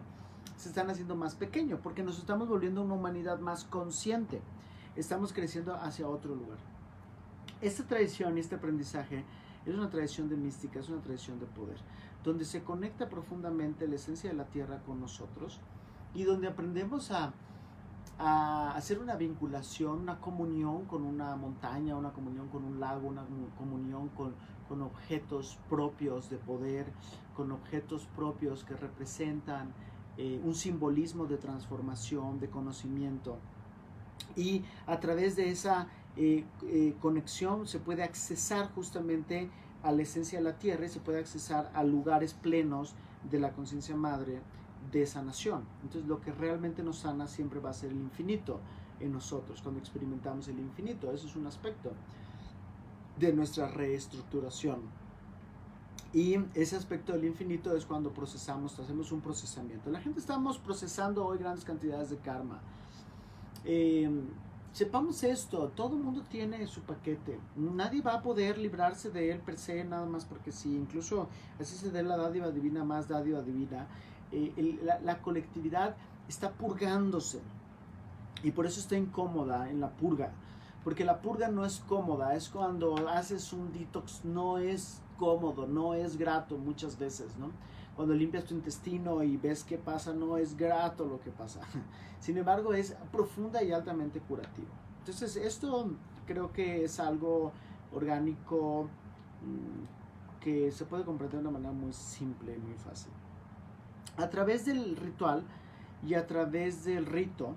se están haciendo más pequeño porque nos estamos volviendo una humanidad más consciente. Estamos creciendo hacia otro lugar. Esta tradición y este aprendizaje es una tradición de mística, es una tradición de poder, donde se conecta profundamente la esencia de la tierra con nosotros y donde aprendemos a a hacer una vinculación, una comunión con una montaña, una comunión con un lago, una comunión con objetos propios de poder, con objetos propios que representan un simbolismo de transformación, de conocimiento. Y a través de esa conexión se puede accesar justamente a la esencia de la tierra y se puede accesar a lugares plenos de la conciencia madre de sanación. Entonces lo que realmente nos sana siempre va a ser el infinito en nosotros, cuando experimentamos el infinito. Eso es un aspecto de nuestra reestructuración. Y ese aspecto del infinito es cuando procesamos, hacemos un procesamiento. La gente estamos procesando hoy grandes cantidades de karma. Sepamos esto, todo el mundo tiene su paquete, nadie va a poder librarse de él per se, nada más porque sí, incluso así se dé la dádiva divina, más dádiva divina, la colectividad está purgándose y por eso está incómoda en la purga, porque la purga no es cómoda, es cuando haces un detox, no es cómodo, no es grato muchas veces, ¿no? Cuando limpias tu intestino y ves qué pasa, no es grato lo que pasa. Sin embargo, es profunda y altamente curativo. Entonces, esto creo que es algo orgánico que se puede comprender de una manera muy simple y muy fácil. A través del ritual y a través del rito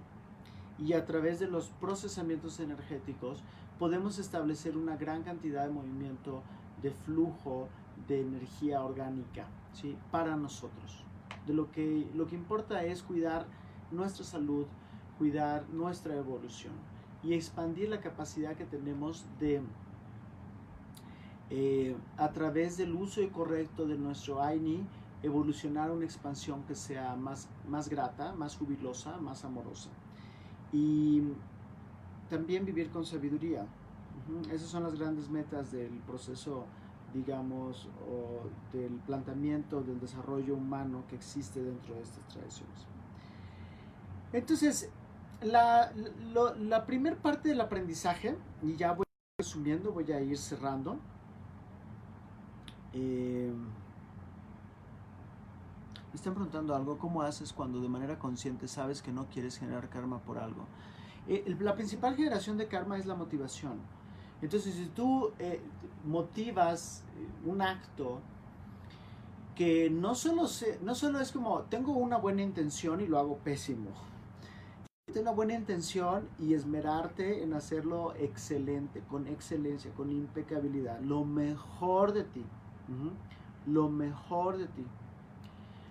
y a través de los procesamientos energéticos, podemos establecer una gran cantidad de movimiento, de flujo, de energía orgánica, ¿sí? Para nosotros. Lo que importa es cuidar nuestra salud, cuidar nuestra evolución y expandir la capacidad que tenemos de, a través del uso correcto de nuestro Aini, evolucionar una expansión que sea más grata, más jubilosa, más amorosa. Y también vivir con sabiduría. Esas son las grandes metas del proceso, digamos, o del planteamiento del desarrollo humano que existe dentro de estas tradiciones. Entonces, la primera parte del aprendizaje, y ya voy resumiendo, voy a ir cerrando. Me están preguntando algo, ¿cómo haces cuando de manera consciente sabes que no quieres generar karma por algo? La principal generación de karma es la motivación. Entonces, si tú motivas un acto que no solo es como, tengo una buena intención y lo hago pésimo. Tienes una buena intención y esmerarte en hacerlo excelente, con excelencia, con impecabilidad, lo mejor de ti. Lo mejor de ti.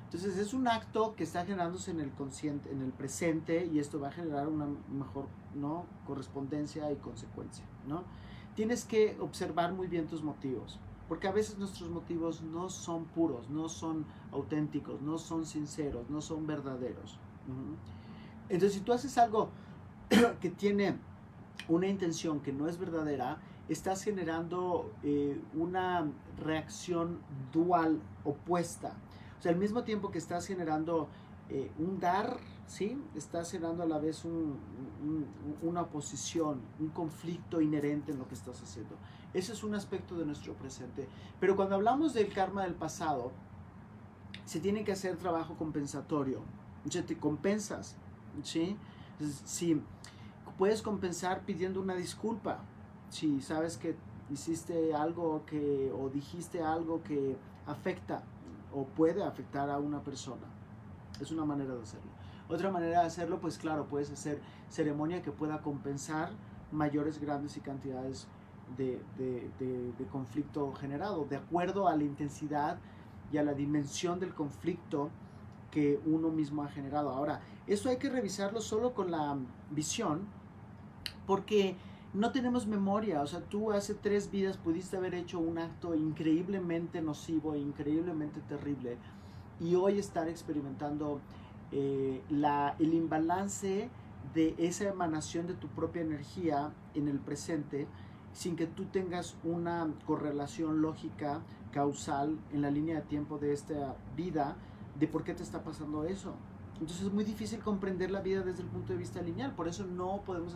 Entonces es un acto que está generándose en el consciente, en el presente, y esto va a generar una mejor, ¿no?, correspondencia y consecuencia, ¿no? Tienes que observar muy bien tus motivos, porque a veces nuestros motivos no son puros, no son auténticos, no son sinceros, no son verdaderos. Entonces, si tú haces algo que tiene una intención que no es verdadera, estás generando una reacción dual, opuesta. O sea, al mismo tiempo que estás generando un dar, ¿sí?, estás generando a la vez una oposición, un conflicto inherente en lo que estás haciendo. Ese es un aspecto de nuestro presente. Pero cuando hablamos del karma del pasado, se tiene que hacer trabajo compensatorio. O sea, te compensas, ¿sí? Sí, puedes compensar pidiendo una disculpa. Si sabes que hiciste algo o dijiste algo que afecta o puede afectar a una persona, es una manera de hacerlo. Otra manera de hacerlo, pues claro, puedes hacer ceremonia que pueda compensar mayores, grandes y cantidades de conflicto generado, de acuerdo a la intensidad y a la dimensión del conflicto que uno mismo ha generado. Ahora, esto hay que revisarlo solo con la visión, porque no tenemos memoria. O sea, tú hace 3 vidas pudiste haber hecho un acto increíblemente nocivo, increíblemente terrible, y hoy estar experimentando el imbalance de esa emanación de tu propia energía en el presente, sin que tú tengas una correlación lógica, causal, en la línea de tiempo de esta vida, de por qué te está pasando eso. Entonces es muy difícil comprender la vida desde el punto de vista lineal. Por eso no podemos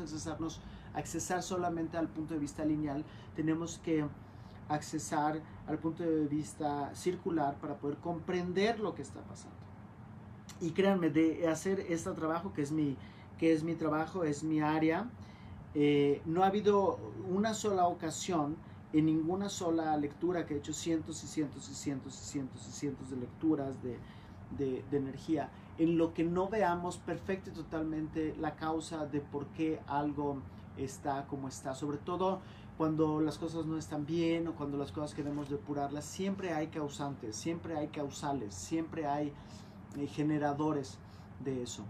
accesar solamente al punto de vista lineal. Tenemos que accesar al punto de vista circular para poder comprender lo que está pasando. Y créanme, de hacer este trabajo, que es mi que es mi trabajo, es mi área. No ha habido una sola ocasión en ninguna sola lectura, que he hecho cientos y cientos y cientos y cientos y cientos de lecturas de energía, en lo que no veamos perfecto y totalmente la causa de por qué algo está como está, sobre todo cuando las cosas no están bien o cuando las cosas queremos depurarlas. Siempre hay causantes, siempre hay causales, siempre hay generadores de eso.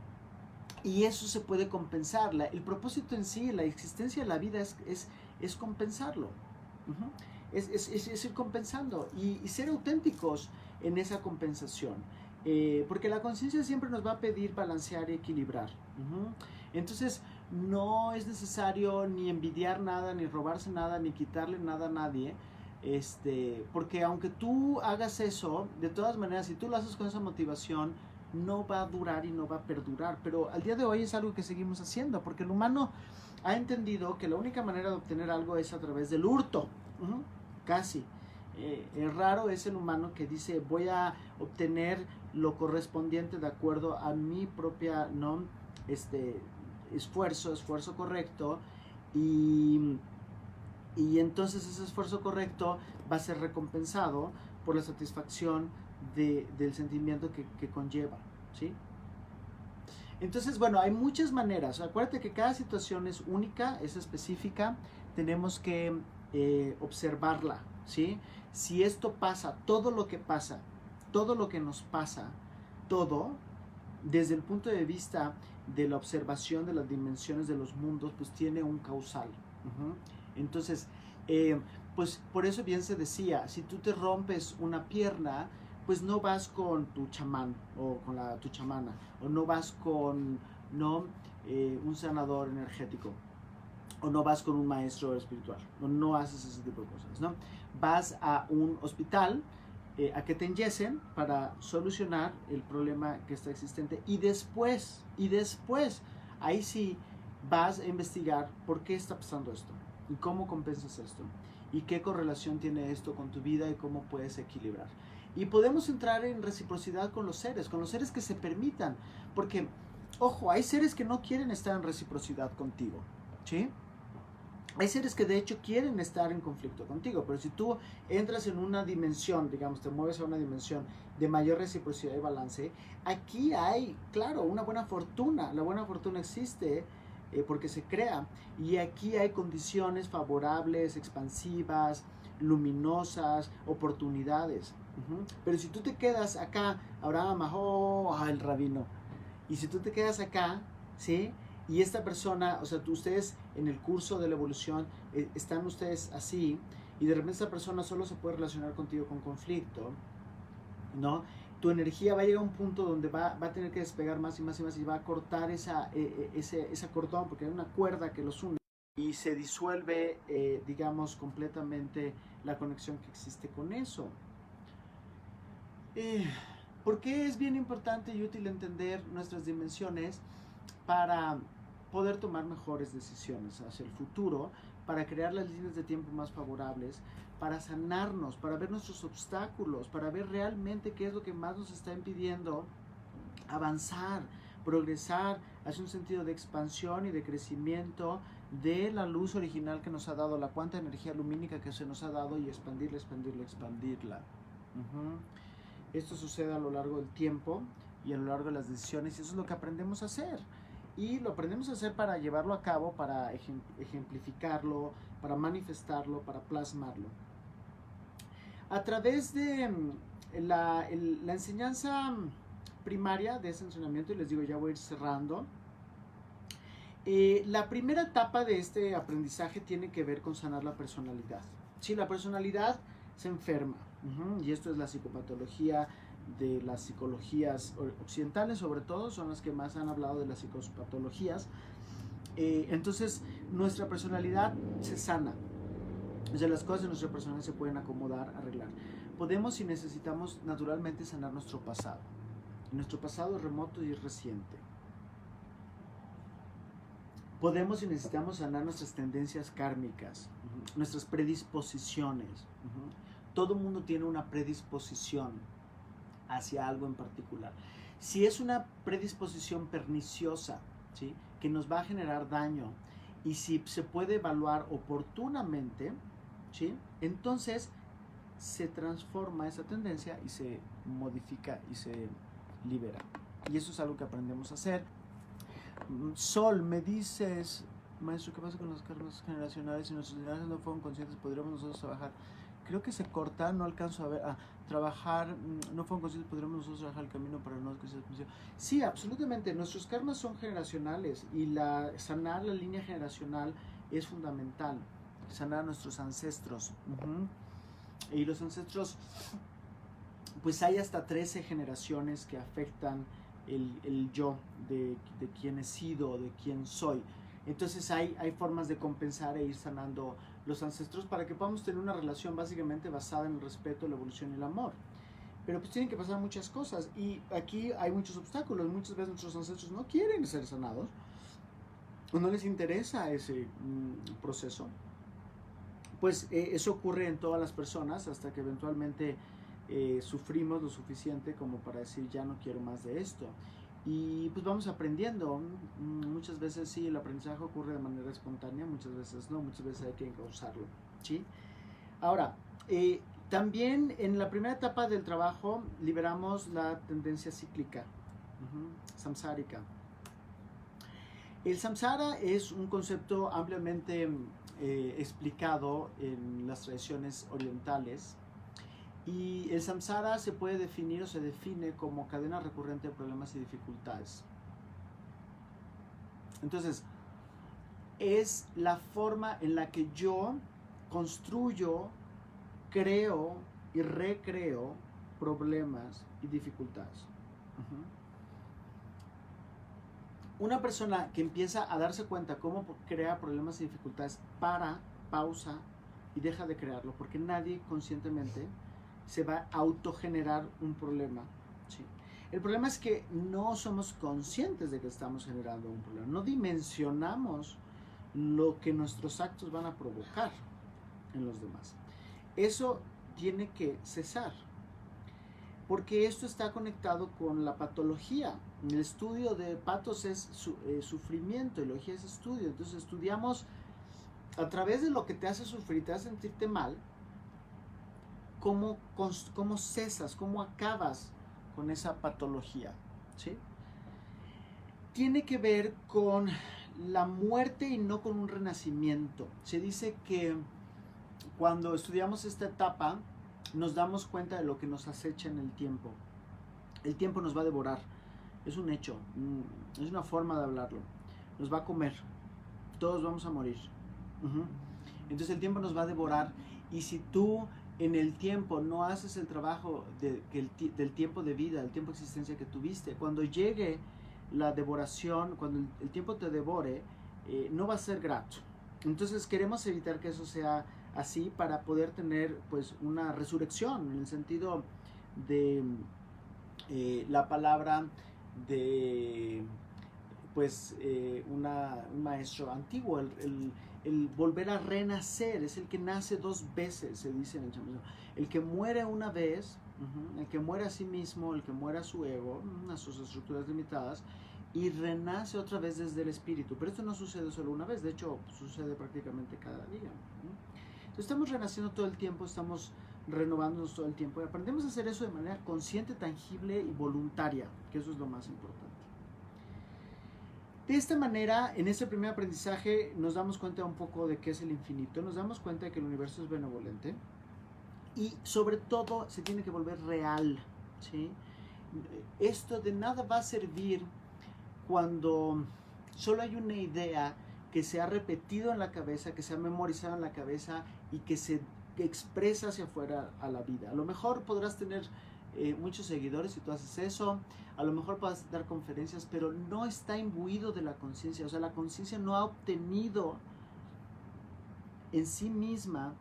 Y eso se puede compensar. El propósito en sí, la existencia de la vida es compensarlo. Uh-huh. Es ir compensando y ser auténticos en esa compensación. Porque la conciencia siempre nos va a pedir balancear y equilibrar. Uh-huh. Entonces, no es necesario ni envidiar nada, ni robarse nada, ni quitarle nada a nadie. Porque aunque tú hagas eso, de todas maneras, si tú lo haces con esa motivación, no va a durar y no va a perdurar. Pero al día de hoy es algo que seguimos haciendo, porque el humano ha entendido que la única manera de obtener algo es a través del hurto. Uh-huh. Casi. El raro es el humano que dice voy a obtener lo correspondiente de acuerdo a mi propia esfuerzo correcto, y entonces ese esfuerzo correcto va a ser recompensado por la satisfacción del sentimiento que conlleva, ¿sí? Entonces, bueno, hay muchas maneras. Acuérdate que cada situación es única, es específica, tenemos que observarla, ¿sí? Si esto pasa, todo lo que pasa, todo lo que nos pasa, todo, desde el punto de vista de la observación de las dimensiones de los mundos, pues tiene un causal. Uh-huh. Entonces, pues por eso bien se decía, si tú te rompes una pierna, pues no vas con tu chamán o con tu chamana, o no vas con un sanador energético, o no vas con un maestro espiritual, o no haces ese tipo de cosas, ¿no? Vas a un hospital a que te enyesen para solucionar el problema que está existente, y después, ahí sí vas a investigar por qué está pasando esto, y cómo compensas esto, y qué correlación tiene esto con tu vida, y cómo puedes equilibrar. Y podemos entrar en reciprocidad con los seres que se permitan, porque, ojo, hay seres que no quieren estar en reciprocidad contigo, ¿sí? Hay seres que de hecho quieren estar en conflicto contigo, pero si tú entras en una dimensión, digamos, te mueves a una dimensión de mayor reciprocidad y balance, aquí hay, claro, una buena fortuna. La buena fortuna existe porque se crea, y aquí hay condiciones favorables, expansivas, luminosas, oportunidades. Uh-huh. Pero si tú te quedas acá, Abraham, el rabino, y si tú te quedas acá, ¿sí? Y esta persona, o sea, ustedes en el curso de la evolución están ustedes así, y de repente esta persona solo se puede relacionar contigo con conflicto, ¿no? Tu energía va a llegar a un punto donde va a tener que despegar más y más y más, y va a cortar ese cordón, porque hay una cuerda que los une, y se disuelve, digamos, completamente la conexión que existe con eso. ¿Por qué es bien importante y útil entender nuestras dimensiones? Para poder tomar mejores decisiones hacia el futuro, para crear las líneas de tiempo más favorables, para sanarnos, para ver nuestros obstáculos, para ver realmente qué es lo que más nos está impidiendo avanzar, progresar hacia un sentido de expansión y de crecimiento de la luz original que nos ha dado, la cuanta energía lumínica que se nos ha dado, y expandirla. Uh-huh. Esto sucede a lo largo del tiempo y a lo largo de las decisiones, y eso es lo que aprendemos a hacer. Y lo aprendemos a hacer para llevarlo a cabo, para ejemplificarlo, para manifestarlo, para plasmarlo. A través de la enseñanza primaria de ese entrenamiento, y les digo, ya voy a ir cerrando, la primera etapa de este aprendizaje tiene que ver con sanar la personalidad. Sí, la personalidad se enferma, y esto es la psicopatología de las psicologías occidentales, sobre todo, son las que más han hablado de las psicopatologías. Entonces, nuestra personalidad se sana. O sea, las cosas de nuestra personalidad se pueden acomodar, arreglar. Podemos, si necesitamos, naturalmente sanar nuestro pasado. Nuestro pasado es remoto y es reciente. Podemos, si necesitamos, sanar nuestras tendencias kármicas, nuestras predisposiciones. Todo mundo tiene una predisposición hacia algo en particular. Si es una predisposición perniciosa, ¿sí?, que nos va a generar daño y si se puede evaluar oportunamente, ¿sí? Entonces se transforma esa tendencia y se modifica y se libera. Y eso es algo que aprendemos a hacer. Sol, me dices, maestro, ¿qué pasa con los karmas generacionales? Si nuestros lineajes no fueron conscientes, ¿podríamos nosotros trabajar? Creo que se corta, no alcanzo a ver. Trabajar, no fueron conscientes, ¿podríamos nosotros trabajar el camino para no que se después? Sí, absolutamente. Nuestros karmas son generacionales y sanar la línea generacional es fundamental. Sanar a nuestros ancestros. Y los ancestros, pues hay hasta 13 generaciones que afectan el yo de quién he sido, de quién soy. Entonces hay formas de compensar e ir sanando los ancestros para que podamos tener una relación básicamente basada en el respeto, la evolución y el amor. Pero pues tienen que pasar muchas cosas y aquí hay muchos obstáculos. Muchas veces nuestros ancestros no quieren ser sanados o no les interesa ese proceso. Pues eso ocurre en todas las personas hasta que eventualmente sufrimos lo suficiente como para decir ya no quiero más de esto. Y pues vamos aprendiendo. Muchas veces sí, el aprendizaje ocurre de manera espontánea, muchas veces no, muchas veces hay que encauzarlo, ¿sí? Ahora, también en la primera etapa del trabajo liberamos la tendencia cíclica, samsárica. El samsara es un concepto ampliamente explicado en las tradiciones orientales. Y el samsara se puede definir o se define como cadena recurrente de problemas y dificultades. Entonces, es la forma en la que yo construyo, creo y recreo problemas y dificultades. Una persona que empieza a darse cuenta cómo crea problemas y dificultades pausa y deja de crearlo, porque nadie conscientemente se va a autogenerar un problema, ¿sí? El problema es que no somos conscientes de que estamos generando un problema, no dimensionamos lo que nuestros actos van a provocar en los demás. Eso tiene que cesar, porque esto está conectado con la patología. El estudio de patos es sufrimiento, y logía es estudio. Entonces estudiamos a través de lo que te hace sufrir, te hace sentirte mal, cómo cesas, cómo acabas con esa patología, ¿sí? Tiene que ver con la muerte y no con un renacimiento. Se dice que cuando estudiamos esta etapa nos damos cuenta de lo que nos acecha en el tiempo. El tiempo nos va a devorar, es un hecho, es una forma de hablarlo. Nos va a comer, todos vamos a morir. Entonces el tiempo nos va a devorar, y si tú en el tiempo no haces el trabajo del tiempo de vida, el tiempo de existencia que tuviste, cuando llegue la devoración, cuando el tiempo te devore, no va a ser grato. Entonces queremos evitar que eso sea así para poder tener pues una resurrección, en el sentido de la palabra de pues un maestro antiguo, el volver a renacer, es el que nace dos veces, se dice en el chamanismo. El que muere una vez, el que muere a sí mismo, el que muere a su ego, a sus estructuras limitadas, y renace otra vez desde el espíritu. Pero esto no sucede solo una vez, de hecho sucede prácticamente cada día. Entonces estamos renaciendo todo el tiempo, estamos renovándonos todo el tiempo, y aprendemos a hacer eso de manera consciente, tangible y voluntaria, que eso es lo más importante. De esta manera, en este primer aprendizaje nos damos cuenta un poco de qué es el infinito, nos damos cuenta de que el universo es benevolente y sobre todo se tiene que volver real, ¿sí? Esto de nada va a servir cuando solo hay una idea que se ha repetido en la cabeza, que se ha memorizado en la cabeza y que se expresa hacia afuera a la vida. A lo mejor podrás tener muchos seguidores si tú haces eso, a lo mejor puedes dar conferencias, pero no está imbuido de la conciencia. O sea, la conciencia no ha obtenido en sí misma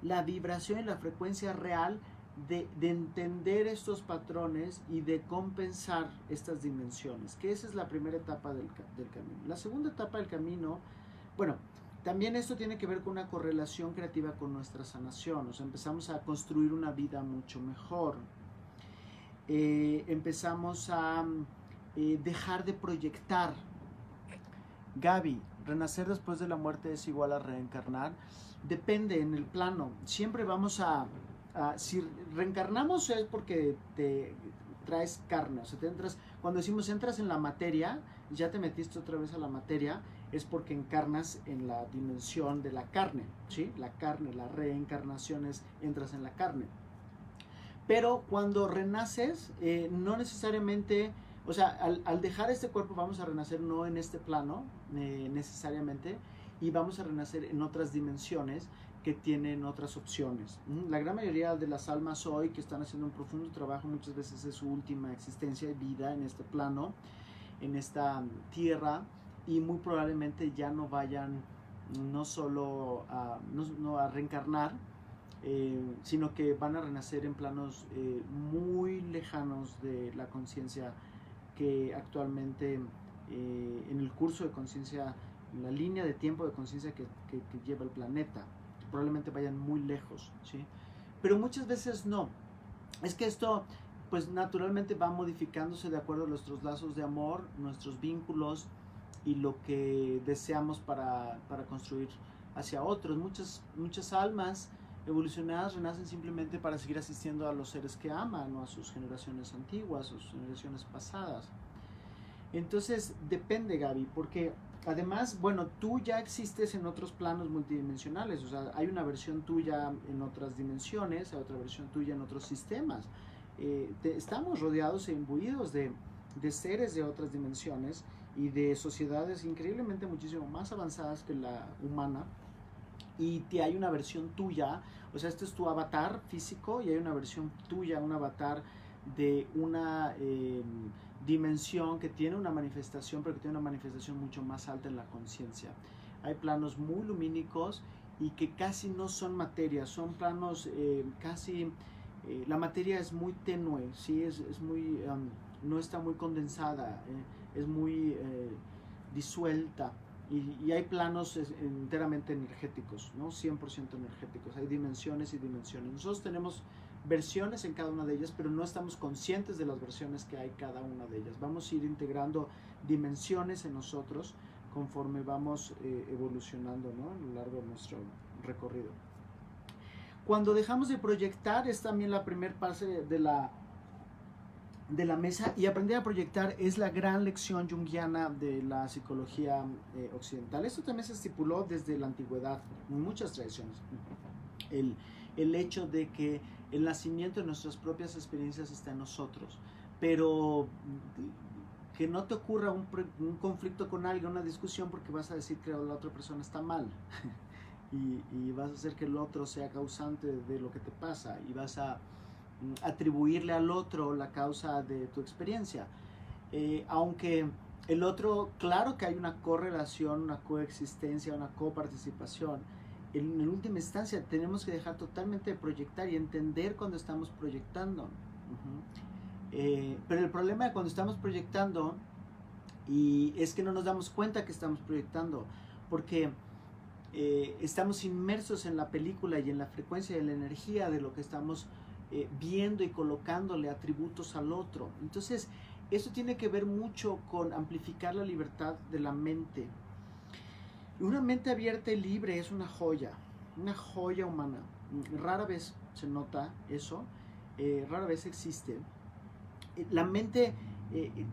la vibración y la frecuencia real de entender estos patrones y de compensar estas dimensiones, que esa es la primera etapa del camino. La segunda etapa del camino, bueno, también esto tiene que ver con una correlación creativa con nuestra sanación. O sea, empezamos a construir una vida mucho mejor. Empezamos a dejar de proyectar Gaby, ¿renacer después de la muerte es igual a reencarnar? Depende en el plano. Siempre vamos si reencarnamos es porque te traes carne, o sea, cuando decimos entras en la materia, ya te metiste otra vez a la materia, es porque encarnas en la dimensión de la carne, ¿sí? La carne, la reencarnación es entras en la carne. Pero cuando renaces, no necesariamente, o sea, al dejar este cuerpo vamos a renacer no en este plano necesariamente, y vamos a renacer en otras dimensiones que tienen otras opciones. La gran mayoría de las almas hoy que están haciendo un profundo trabajo, muchas veces es su última existencia de vida en este plano, en esta tierra, y muy probablemente ya no vayan no solo no a reencarnar, sino que van a renacer en planos muy lejanos de la conciencia que actualmente en el curso de conciencia, en la línea de tiempo de conciencia que lleva el planeta, probablemente vayan muy lejos, ¿sí? Pero muchas veces no. Es que esto pues naturalmente va modificándose de acuerdo a nuestros lazos de amor, nuestros vínculos y lo que deseamos para construir hacia otros. Muchas almas evolucionadas renacen simplemente para seguir asistiendo a los seres que aman, o a sus generaciones antiguas, a sus generaciones pasadas. Entonces depende, Gaby, porque además, bueno, tú ya existes en otros planos multidimensionales, o sea, hay una versión tuya en otras dimensiones, hay otra versión tuya en otros sistemas. Estamos rodeados e imbuidos de seres de otras dimensiones y de sociedades increíblemente muchísimo más avanzadas que la humana, y hay una versión tuya, o sea, este es tu avatar físico, y hay una versión tuya, un avatar de una dimensión que tiene una manifestación, pero que tiene una manifestación mucho más alta en la conciencia. Hay planos muy lumínicos y que casi no son materia, son planos casi, la materia es muy tenue, ¿sí? Es muy, no está muy condensada, es muy disuelta. Y hay planos enteramente energéticos, ¿no? 100% energéticos. Hay dimensiones y dimensiones. Nosotros tenemos versiones en cada una de ellas, pero no estamos conscientes de las versiones que hay cada una de ellas. Vamos a ir integrando dimensiones en nosotros conforme vamos evolucionando, ¿no? A lo largo de nuestro recorrido. Cuando dejamos de proyectar es también la primera parte de la mesa, y aprender a proyectar es la gran lección junguiana de la psicología occidental. Esto también se estipuló desde la antigüedad, en muchas tradiciones. El hecho de que el nacimiento de nuestras propias experiencias está en nosotros, pero que no te ocurra un conflicto con alguien, una discusión, porque vas a decir que la otra persona está mal. Y vas a hacer que el otro sea causante de lo que te pasa, y vas a atribuirle al otro la causa de tu experiencia. Aunque el otro, claro que hay una correlación, una coexistencia, una coparticipación, en última instancia tenemos que dejar totalmente de proyectar y entender cuando estamos proyectando. Pero el problema de cuando estamos proyectando y es que no nos damos cuenta que estamos proyectando, porque estamos inmersos en la película y en la frecuencia y en la energía de lo que estamos viendo, y colocándole atributos al otro. Entonces eso tiene que ver mucho con amplificar la libertad de la mente. Una mente abierta y libre es una joya humana. Rara vez se nota eso, rara vez existe. La mente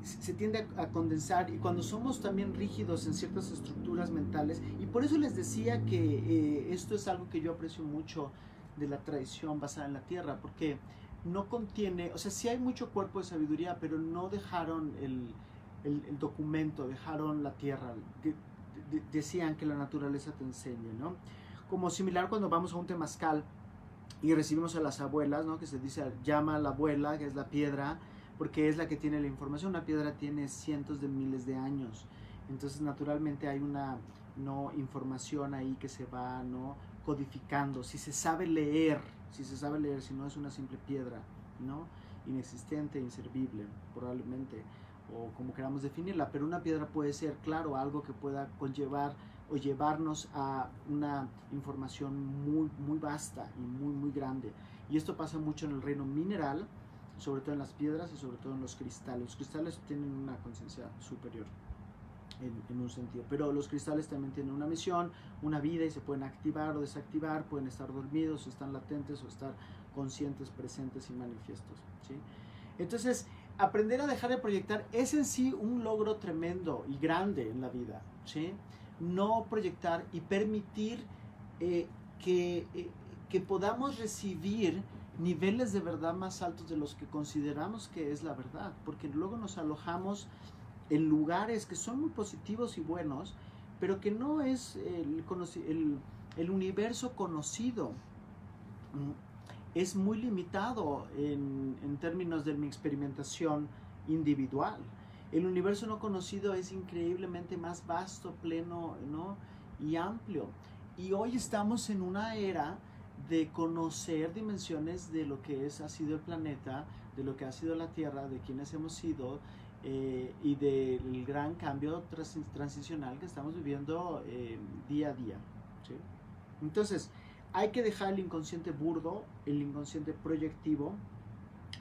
se tiende a condensar, y cuando somos también rígidos en ciertas estructuras mentales, y por eso les decía que esto es algo que yo aprecio mucho de la tradición basada en la tierra, porque no contiene, o sea, sí hay mucho cuerpo de sabiduría, pero no dejaron el documento, dejaron la tierra. Decían que la naturaleza te enseñe, ¿no? Como similar cuando vamos a un temazcal y recibimos a las abuelas, ¿no? Que se dice, llama a la abuela, que es la piedra, porque es la que tiene la información. Una piedra tiene cientos de miles de años, entonces naturalmente hay una información ahí que se va codificando. Si se sabe leer, si no es una simple piedra, ¿no? Inexistente, inservible, probablemente, o como queramos definirla, pero una piedra puede ser, claro, algo que pueda conllevar o llevarnos a una información muy, muy vasta y muy, muy grande. Y esto pasa mucho en el reino mineral, sobre todo en las piedras y sobre todo en los cristales. Los cristales tienen una conciencia superior. en un sentido. Pero los cristales también tienen una misión, una vida, y se pueden activar o desactivar, pueden estar dormidos, o están latentes, o estar conscientes, presentes y manifiestos, ¿sí? Entonces, aprender a dejar de proyectar es en sí un logro tremendo y grande en la vida, ¿sí? No proyectar y permitir eh, que, eh, que podamos recibir niveles de verdad más altos de los que consideramos que es la verdad, porque luego nos alojamos en lugares que son muy positivos y buenos, pero que no es el universo conocido. Es muy limitado en términos de mi experimentación individual. El universo no conocido es increíblemente más vasto, pleno, ¿no? Y amplio. Y hoy estamos en una era de conocer dimensiones de lo que ha sido el planeta, de lo que ha sido la Tierra, de quiénes hemos sido, y del gran cambio transicional que estamos viviendo día a día, ¿sí? Entonces, hay que dejar el inconsciente burdo, el inconsciente proyectivo,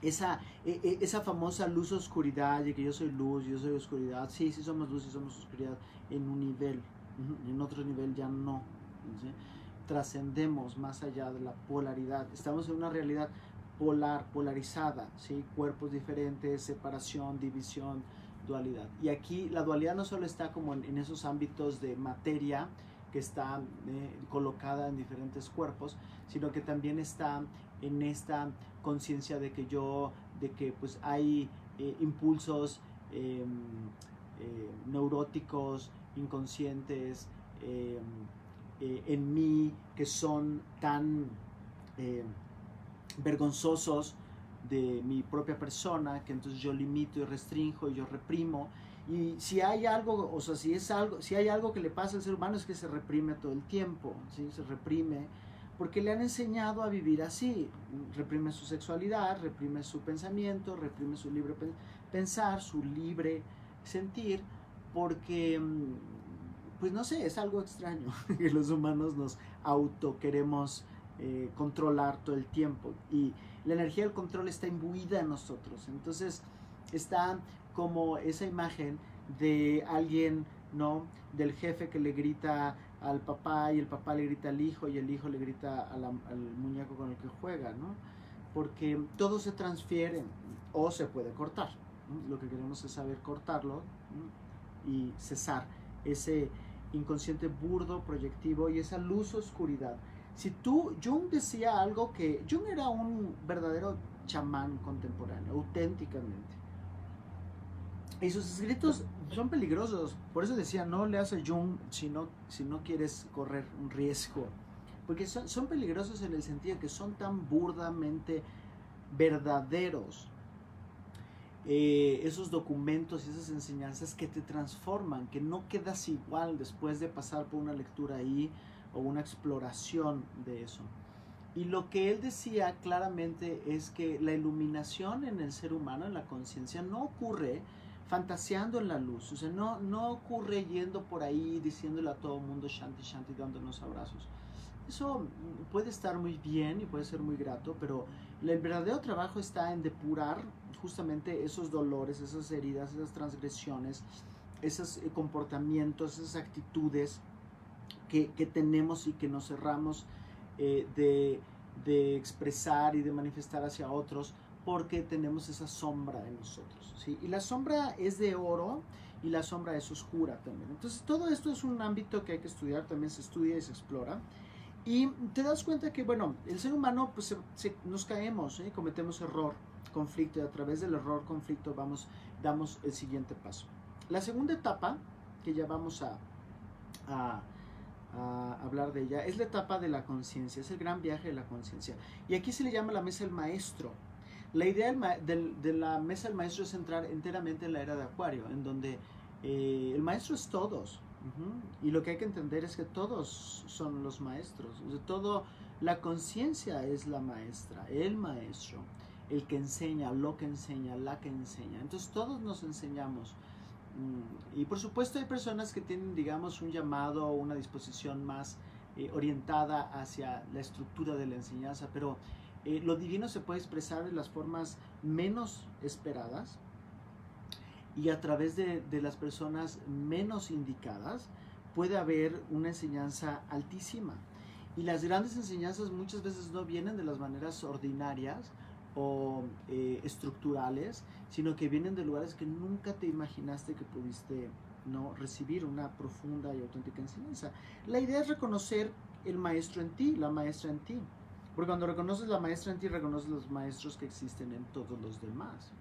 esa famosa luz-oscuridad, de que yo soy luz, yo soy oscuridad. Sí, sí somos luz y somos oscuridad en un nivel, en otro nivel ya no, ¿sí? Trascendemos más allá de la polaridad, estamos en una realidad polarizada, ¿sí? Cuerpos diferentes, separación, división, dualidad. Y aquí la dualidad no solo está como en esos ámbitos de materia que está colocada en diferentes cuerpos, sino que también está en esta conciencia de que pues hay impulsos neuróticos, inconscientes, en mí, que son tan vergonzosos de mi propia persona, que entonces yo limito y restrinjo y yo reprimo. Y si hay algo, o sea, si hay algo que le pasa al ser humano, es que se reprime todo el tiempo, ¿sí? Se reprime porque le han enseñado a vivir así. Reprime su sexualidad, reprime su pensamiento, reprime su libre pensar, su libre sentir, porque, pues no sé, es algo extraño que los humanos nos auto queremos controlar todo el tiempo, y la energía del control está imbuida en nosotros. Entonces está como esa imagen de alguien, ¿no? Del jefe que le grita al papá, y el papá le grita al hijo, y el hijo le grita al muñeco con el que juega, ¿no? Porque todo se transfiere o se puede cortar, ¿no? Lo que queremos es saber cortarlo, ¿no? Y cesar ese inconsciente burdo, proyectivo, y esa luz-oscuridad. Si Jung decía algo, que Jung era un verdadero chamán contemporáneo, auténticamente. Y sus escritos son peligrosos. Por eso decía, no leas a Jung si no quieres correr un riesgo. Porque son peligrosos en el sentido de que son tan burdamente verdaderos. Esos documentos y esas enseñanzas que te transforman, que no quedas igual después de pasar por una lectura ahí o una exploración de eso. Y lo que él decía claramente es que la iluminación en el ser humano, en la conciencia, no ocurre fantaseando en la luz. O sea, no ocurre yendo por ahí diciéndole a todo el mundo shanti shanti, dándonos abrazos. Eso puede estar muy bien y puede ser muy grato, pero el verdadero trabajo está en depurar justamente esos dolores, esas heridas, esas transgresiones, esos comportamientos, esas actitudes que tenemos y que nos cerramos de expresar y de manifestar hacia otros, porque tenemos esa sombra en nosotros, ¿sí? Y la sombra es de oro y la sombra es oscura también. Entonces todo esto es un ámbito que hay que estudiar, también se estudia y se explora. Y te das cuenta que, bueno, el ser humano, pues nos caemos, ¿eh? Cometemos error, conflicto, y a través del error, conflicto, damos el siguiente paso. La segunda etapa, que ya vamos a hablar de ella, es la etapa de la conciencia, es el gran viaje de la conciencia. Y aquí se le llama la mesa del maestro. La idea de la mesa del maestro es entrar enteramente en la era de Acuario, en donde el maestro es todos. Y lo que hay que entender es que todos son los maestros. O sea, la conciencia es la maestra, el maestro, el que enseña, lo que enseña, la que enseña. Entonces todos nos enseñamos. Y por supuesto hay personas que tienen, digamos, un llamado o una disposición más orientada hacia la estructura de la enseñanza, pero lo divino se puede expresar de las formas menos esperadas, y a través de las personas menos indicadas puede haber una enseñanza altísima. Y las grandes enseñanzas muchas veces no vienen de las maneras ordinarias o estructurales, sino que vienen de lugares que nunca te imaginaste que pudiste no recibir una profunda y auténtica enseñanza. La idea es reconocer el maestro en ti, la maestra en ti. Porque cuando reconoces la maestra en ti, reconoces los maestros que existen en todos los demás.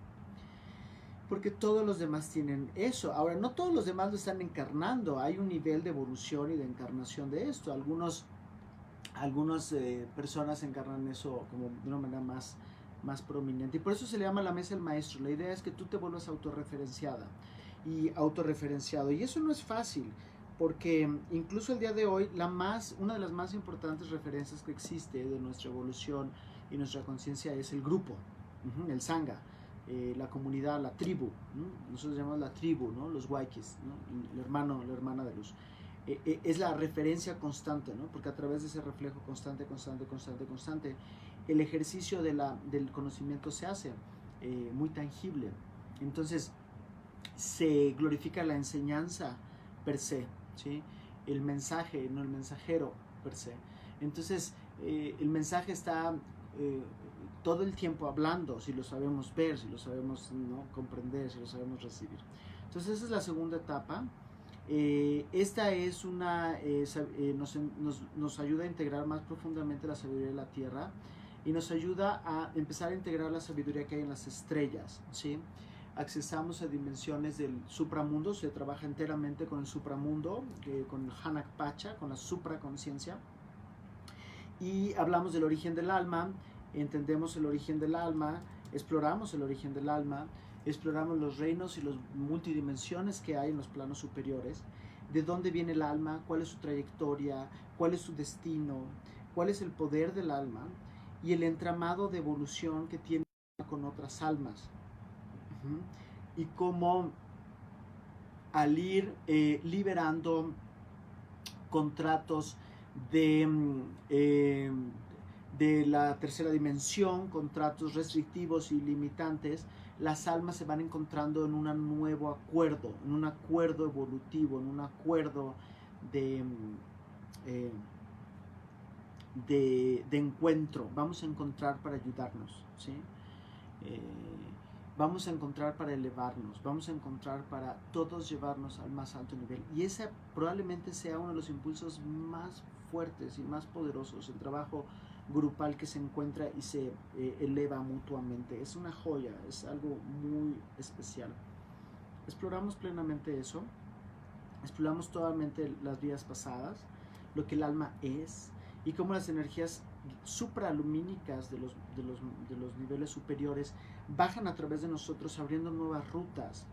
Porque todos los demás tienen eso. Ahora, no todos los demás lo están encarnando. Hay un nivel de evolución y de encarnación de esto. Algunas personas encarnan eso como de una manera más prominente. Y por eso se le llama la mesa del maestro. La idea es que tú te vuelvas autorreferenciada y autorreferenciado. Y eso no es fácil, porque incluso el día de hoy una de las más importantes referencias que existe de nuestra evolución y nuestra conciencia es el grupo, el sangha, la comunidad, la tribu. Nosotros llamamos la tribu, ¿no? Los waikis, ¿no? La hermana de luz. Es la referencia constante, ¿no? Porque a través de ese reflejo constante, el ejercicio del conocimiento se hace muy tangible. Entonces, se glorifica la enseñanza per se, ¿sí? El mensaje, no el mensajero per se. Entonces, el mensaje está todo el tiempo hablando, si lo sabemos ver, si lo sabemos, ¿no?, comprender, si lo sabemos recibir. Entonces, esa es la segunda etapa. Esta es nos ayuda a integrar más profundamente la sabiduría de la tierra y nos ayuda a empezar a integrar la sabiduría que hay en las estrellas, ¿sí? Accesamos a dimensiones del supramundo, se trabaja enteramente con el supramundo, con el Hanak Pacha, con la supraconciencia, y hablamos del origen del alma, entendemos el origen del alma, exploramos el origen del alma, exploramos los reinos y las multidimensiones que hay en los planos superiores, de dónde viene el alma, cuál es su trayectoria, cuál es su destino, cuál es el poder del alma y el entramado de evolución que tiene con otras almas. Y cómo al ir liberando contratos de la tercera dimensión, contratos restrictivos y limitantes, las almas se van encontrando en un nuevo acuerdo, en un acuerdo evolutivo, en un acuerdo de encuentro. Vamos a encontrar para ayudarnos, ¿sí? Vamos a encontrar para elevarnos, vamos a encontrar para todos llevarnos al más alto nivel. Y ese probablemente sea uno de los impulsos más fuertes y más poderosos, el trabajo grupal que se encuentra y se eleva mutuamente. Es una joya, es algo muy especial. Exploramos plenamente eso, exploramos totalmente las vidas pasadas, lo que el alma es y cómo las energías supralumínicas de los niveles superiores bajan a través de nosotros abriendo nuevas rutas,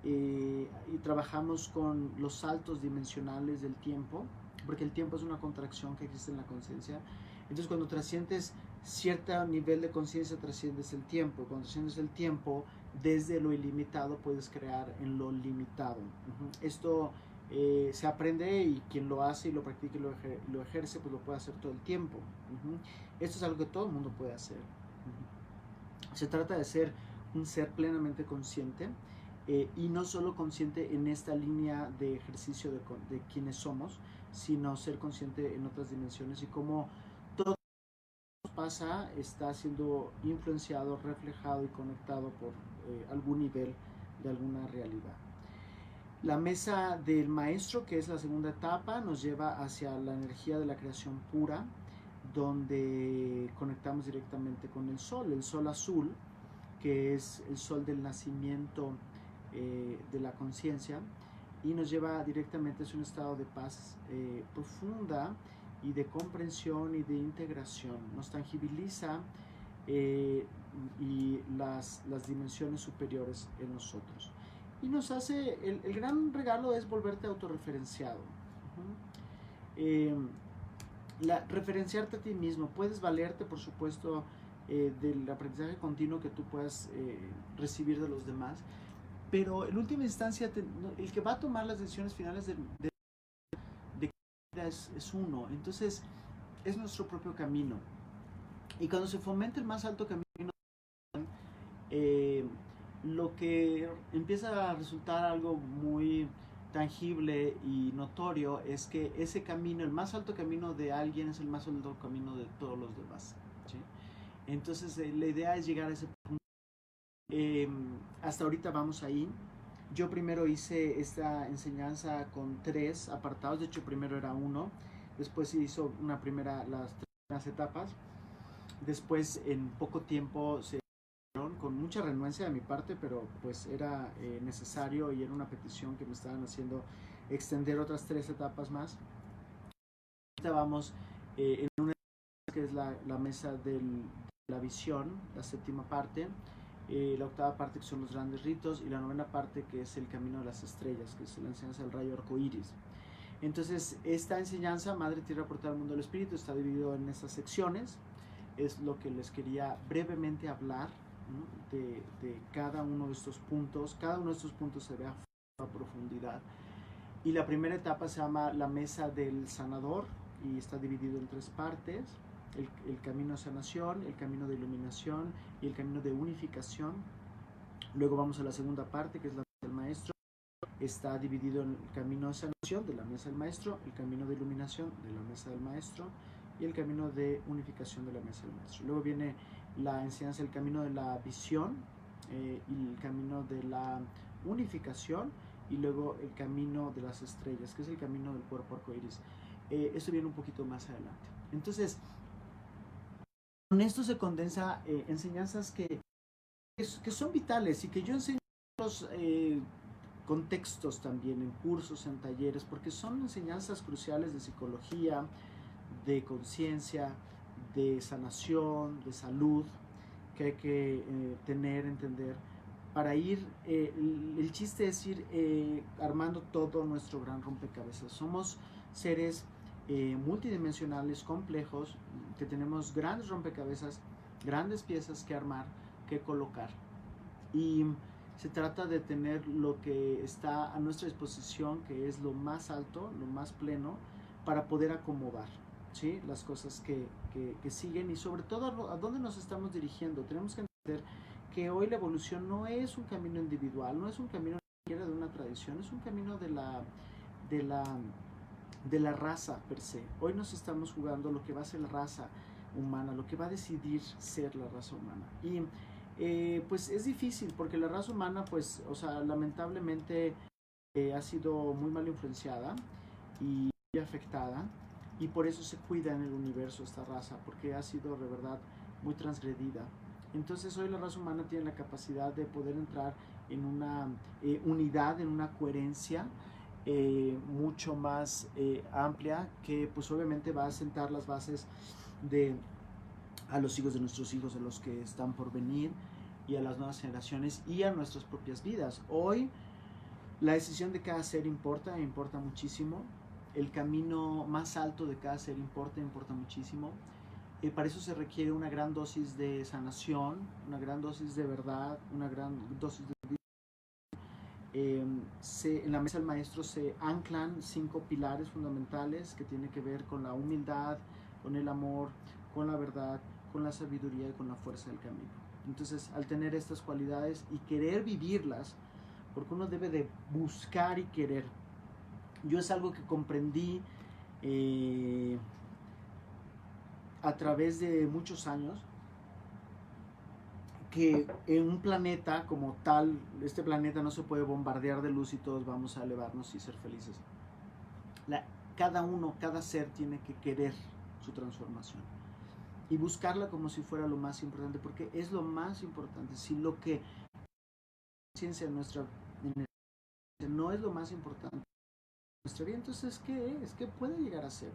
y trabajamos con los saltos dimensionales del tiempo, porque el tiempo es una contracción que existe en la conciencia. Entonces cuando trasciendes cierto nivel de conciencia, trasciendes el tiempo. Cuando trasciendes el tiempo, desde lo ilimitado puedes crear en lo limitado. Esto se aprende, y quien lo hace y lo practica y lo ejerce, pues lo puede hacer todo el tiempo. Esto es algo que todo el mundo puede hacer. Se trata de ser un ser plenamente consciente, y no solo consciente en esta línea de ejercicio de quienes somos, sino ser consciente en otras dimensiones, y cómo todo lo que pasa está siendo influenciado, reflejado y conectado por algún nivel de alguna realidad. La mesa del maestro, que es la segunda etapa, nos lleva hacia la energía de la creación pura, donde conectamos directamente con el sol azul, que es el sol del nacimiento de la conciencia, y nos lleva directamente a un estado de paz profunda y de comprensión y de integración. Nos tangibiliza y las dimensiones superiores en nosotros. Y nos hace, el gran regalo es volverte autorreferenciado. Referenciarte a ti mismo. Puedes valerte, por supuesto, del aprendizaje continuo que tú puedas recibir de los demás, pero en última instancia el que va a tomar las decisiones finales de es uno. Entonces es nuestro propio camino, y cuando se fomenta el más alto camino, lo que empieza a resultar algo muy tangible y notorio es que ese camino, el más alto camino de alguien es el más alto camino de todos los demás, ¿sí? Entonces la idea es llegar a ese punto. Hasta ahorita vamos ahí. Yo primero hice esta enseñanza con 3 apartados, de hecho primero era uno, después se hizo las primeras etapas, después en poco tiempo se con mucha renuencia de mi parte, pero pues era necesario y era una petición que me estaban haciendo extender otras 3 etapas más. Ahorita vamos en una que es la mesa de la visión, la 7ª parte, la 8ª parte que son los grandes ritos y la 9ª parte que es el camino de las estrellas, que es la enseñanza del rayo arcoíris. Entonces esta enseñanza, Madre Tierra, Portal al Mundo del Espíritu, está dividido en estas secciones. Es lo que les quería brevemente hablar, ¿no? de cada uno de estos puntos. Cada uno de estos puntos se ve a profundidad. Y la primera etapa se llama la mesa del sanador y está dividido en 3 partes. El camino de sanación, el camino de iluminación y el camino de unificación. Luego vamos a la segunda parte, que es la mesa del maestro. Está dividido en el camino de sanación de la mesa del maestro, el camino de iluminación de la mesa del maestro y el camino de unificación de la mesa del maestro. Luego viene la enseñanza del camino de la visión y el camino de la unificación y luego el camino de las estrellas, que es el camino del cuerpo arcoíris. Esto viene un poquito más adelante. Entonces, con esto se condensa enseñanzas que son vitales y que yo enseño los contextos también en cursos, en talleres, porque son enseñanzas cruciales de psicología, de conciencia, de sanación, de salud, que hay que tener, entender, para ir, el chiste es ir armando todo nuestro gran rompecabezas. Somos seres multidimensionales, complejos, que tenemos grandes rompecabezas, grandes piezas que armar, que colocar. Y se trata de tener lo que está a nuestra disposición, que es lo más alto, lo más pleno, para poder acomodar, ¿sí? Las cosas que siguen y sobre todo a dónde nos estamos dirigiendo. Tenemos que entender que hoy la evolución no es un camino individual, no es un camino ni siquiera de una tradición, es un camino de la raza per se. Hoy nos estamos jugando lo que va a ser la raza humana, lo que va a decidir ser la raza humana. Y pues es difícil porque la raza humana, pues, o sea, lamentablemente ha sido muy mal influenciada y muy afectada, y por eso se cuida en el universo esta raza, porque ha sido de verdad muy transgredida. Entonces hoy la raza humana tiene la capacidad de poder entrar en una unidad, en una coherencia mucho más amplia, que pues obviamente va a sentar las bases a los hijos de nuestros hijos, a los que están por venir y a las nuevas generaciones y a nuestras propias vidas. Hoy la decisión de cada ser importa muchísimo. El camino más alto de cada ser importa muchísimo. Para eso se requiere una gran dosis de sanación, una gran dosis de verdad, una gran dosis de vida. En la mesa del maestro se anclan 5 pilares fundamentales que tienen que ver con la humildad, con el amor, con la verdad, con la sabiduría y con la fuerza del camino. Entonces, al tener estas cualidades y querer vivirlas, porque uno debe de buscar y querer. Yo es algo que comprendí a través de muchos años, que en un planeta como tal, este planeta no se puede bombardear de luz y todos vamos a elevarnos y ser felices. Cada ser tiene que querer su transformación y buscarla como si fuera lo más importante, porque es lo más importante. Si lo que ciencia nuestra no es lo más importante nuestra vida, entonces ¿qué es? ¿Qué puede llegar a ser?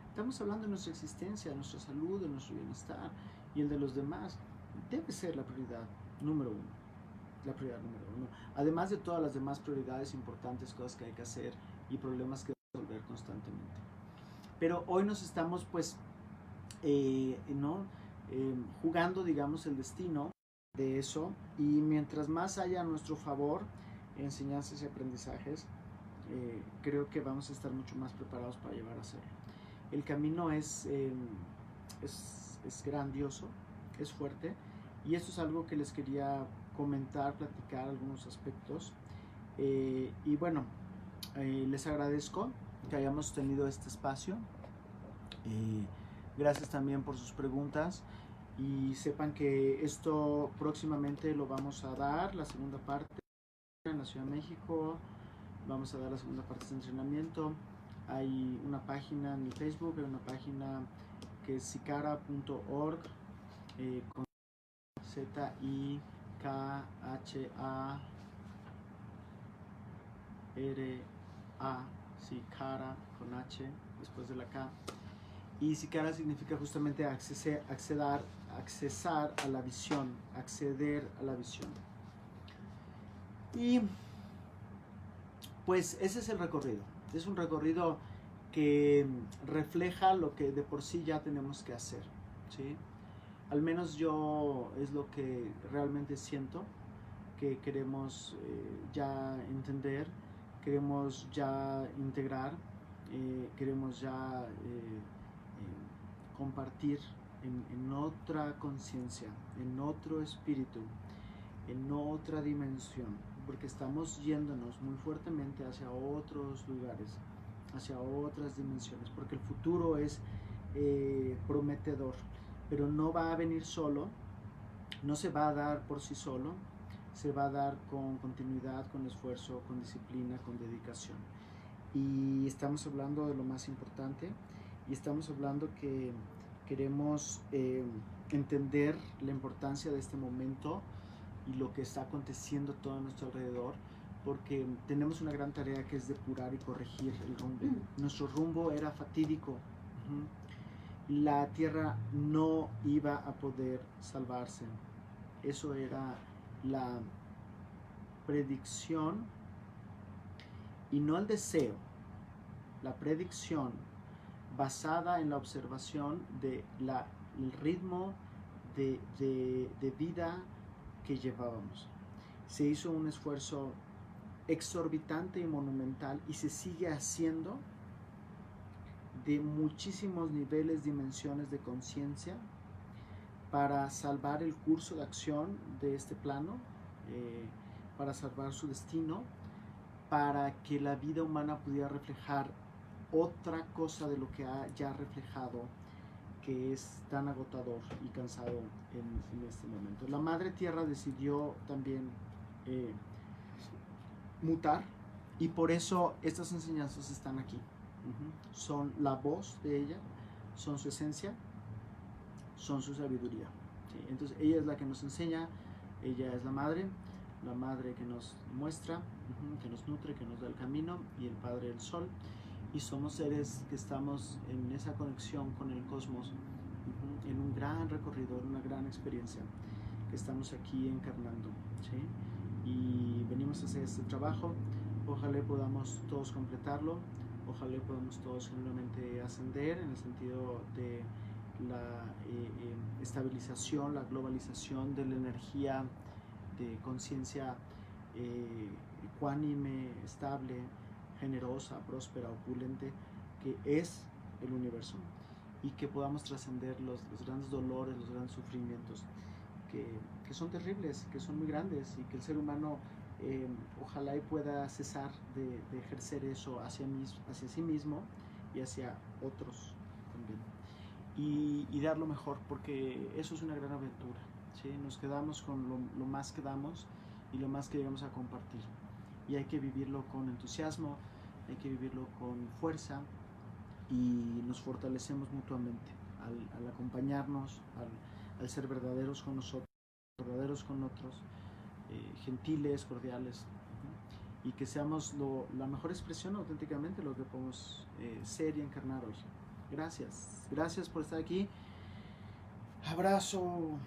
Estamos hablando de nuestra existencia, de nuestra salud, de nuestro bienestar y el de los demás. Debe ser la prioridad número 1. La prioridad número 1. Además de todas las demás prioridades importantes, cosas que hay que hacer y problemas que resolver constantemente. Pero hoy nos estamos pues jugando, digamos, el destino de eso, y mientras más haya a nuestro favor enseñanzas y aprendizajes, creo que vamos a estar mucho más preparados para llevar a hacerlo. El camino es grandioso, es fuerte, y esto es algo que les quería comentar, platicar algunos aspectos. Y bueno, les agradezco que hayamos tenido este espacio. Gracias también por sus preguntas. Y sepan que esto próximamente lo vamos a dar, la segunda parte en la Ciudad de México. Vamos a dar la segunda parte de este entrenamiento. Hay una página en el Facebook, hay una página que es sikara.org, con Zikhara, Sikara con H después de la K. Y Sikara significa justamente accesar a la visión, acceder a la visión. Y pues ese es el recorrido. Es un recorrido que refleja lo que de por sí ya tenemos que hacer, ¿sí? Al menos yo es lo que realmente siento que queremos ya entender, queremos ya integrar, queremos ya compartir en otra conciencia, en otro espíritu, en otra dimensión, porque estamos yéndonos muy fuertemente hacia otros lugares, hacia otras dimensiones, porque el futuro es prometedor, pero no va a venir solo, no se va a dar por sí solo, se va a dar con continuidad, con esfuerzo, con disciplina, con dedicación. Y estamos hablando de lo más importante, y estamos hablando que queremos entender la importancia de este momento y lo que está aconteciendo todo a nuestro alrededor, porque tenemos una gran tarea que es depurar y corregir el rumbo. Nuestro rumbo era fatídico. La tierra no iba a poder salvarse. Eso era la predicción y no el deseo. La predicción basada en la observación del ritmo de vida que llevábamos. Se hizo un esfuerzo exorbitante y monumental y se sigue haciendo de muchísimos niveles, dimensiones de conciencia para salvar el curso de acción de este plano, para salvar su destino, para que la vida humana pudiera reflejar otra cosa de lo que ha ya reflejado, que es tan agotador y cansado en este momento. La Madre Tierra decidió también mutar, y por eso estas enseñanzas están aquí. Son la voz de ella, son su esencia, son su sabiduría, ¿sí? Entonces ella es la que nos enseña, ella es la madre que nos muestra, que nos nutre, que nos da el camino, y el Padre el Sol, y somos seres que estamos en esa conexión con el cosmos, en un gran recorrido, en una gran experiencia que estamos aquí encarnando, ¿sí? Y venimos a hacer este trabajo. Ojalá podamos todos completarlo, ojalá podamos todos genuinamente ascender en el sentido de la estabilización, la globalización de la energía de conciencia ecuánime, estable, generosa, próspera, opulente, que es el universo, y que podamos trascender los grandes dolores, los grandes sufrimientos que son terribles, que son muy grandes, y que el ser humano ojalá y pueda cesar de ejercer eso hacia sí mismo y hacia otros también, y dar lo mejor, porque eso es una gran aventura, ¿sí? Nos quedamos con lo más que damos y lo más que llegamos a compartir, y hay que vivirlo con entusiasmo, hay que vivirlo con fuerza, y nos fortalecemos mutuamente al acompañarnos, al ser verdaderos con nosotros, verdaderos con otros, gentiles, cordiales, y que seamos la mejor expresión auténticamente lo que podemos ser y encarnar hoy. Gracias por estar aquí. Abrazo.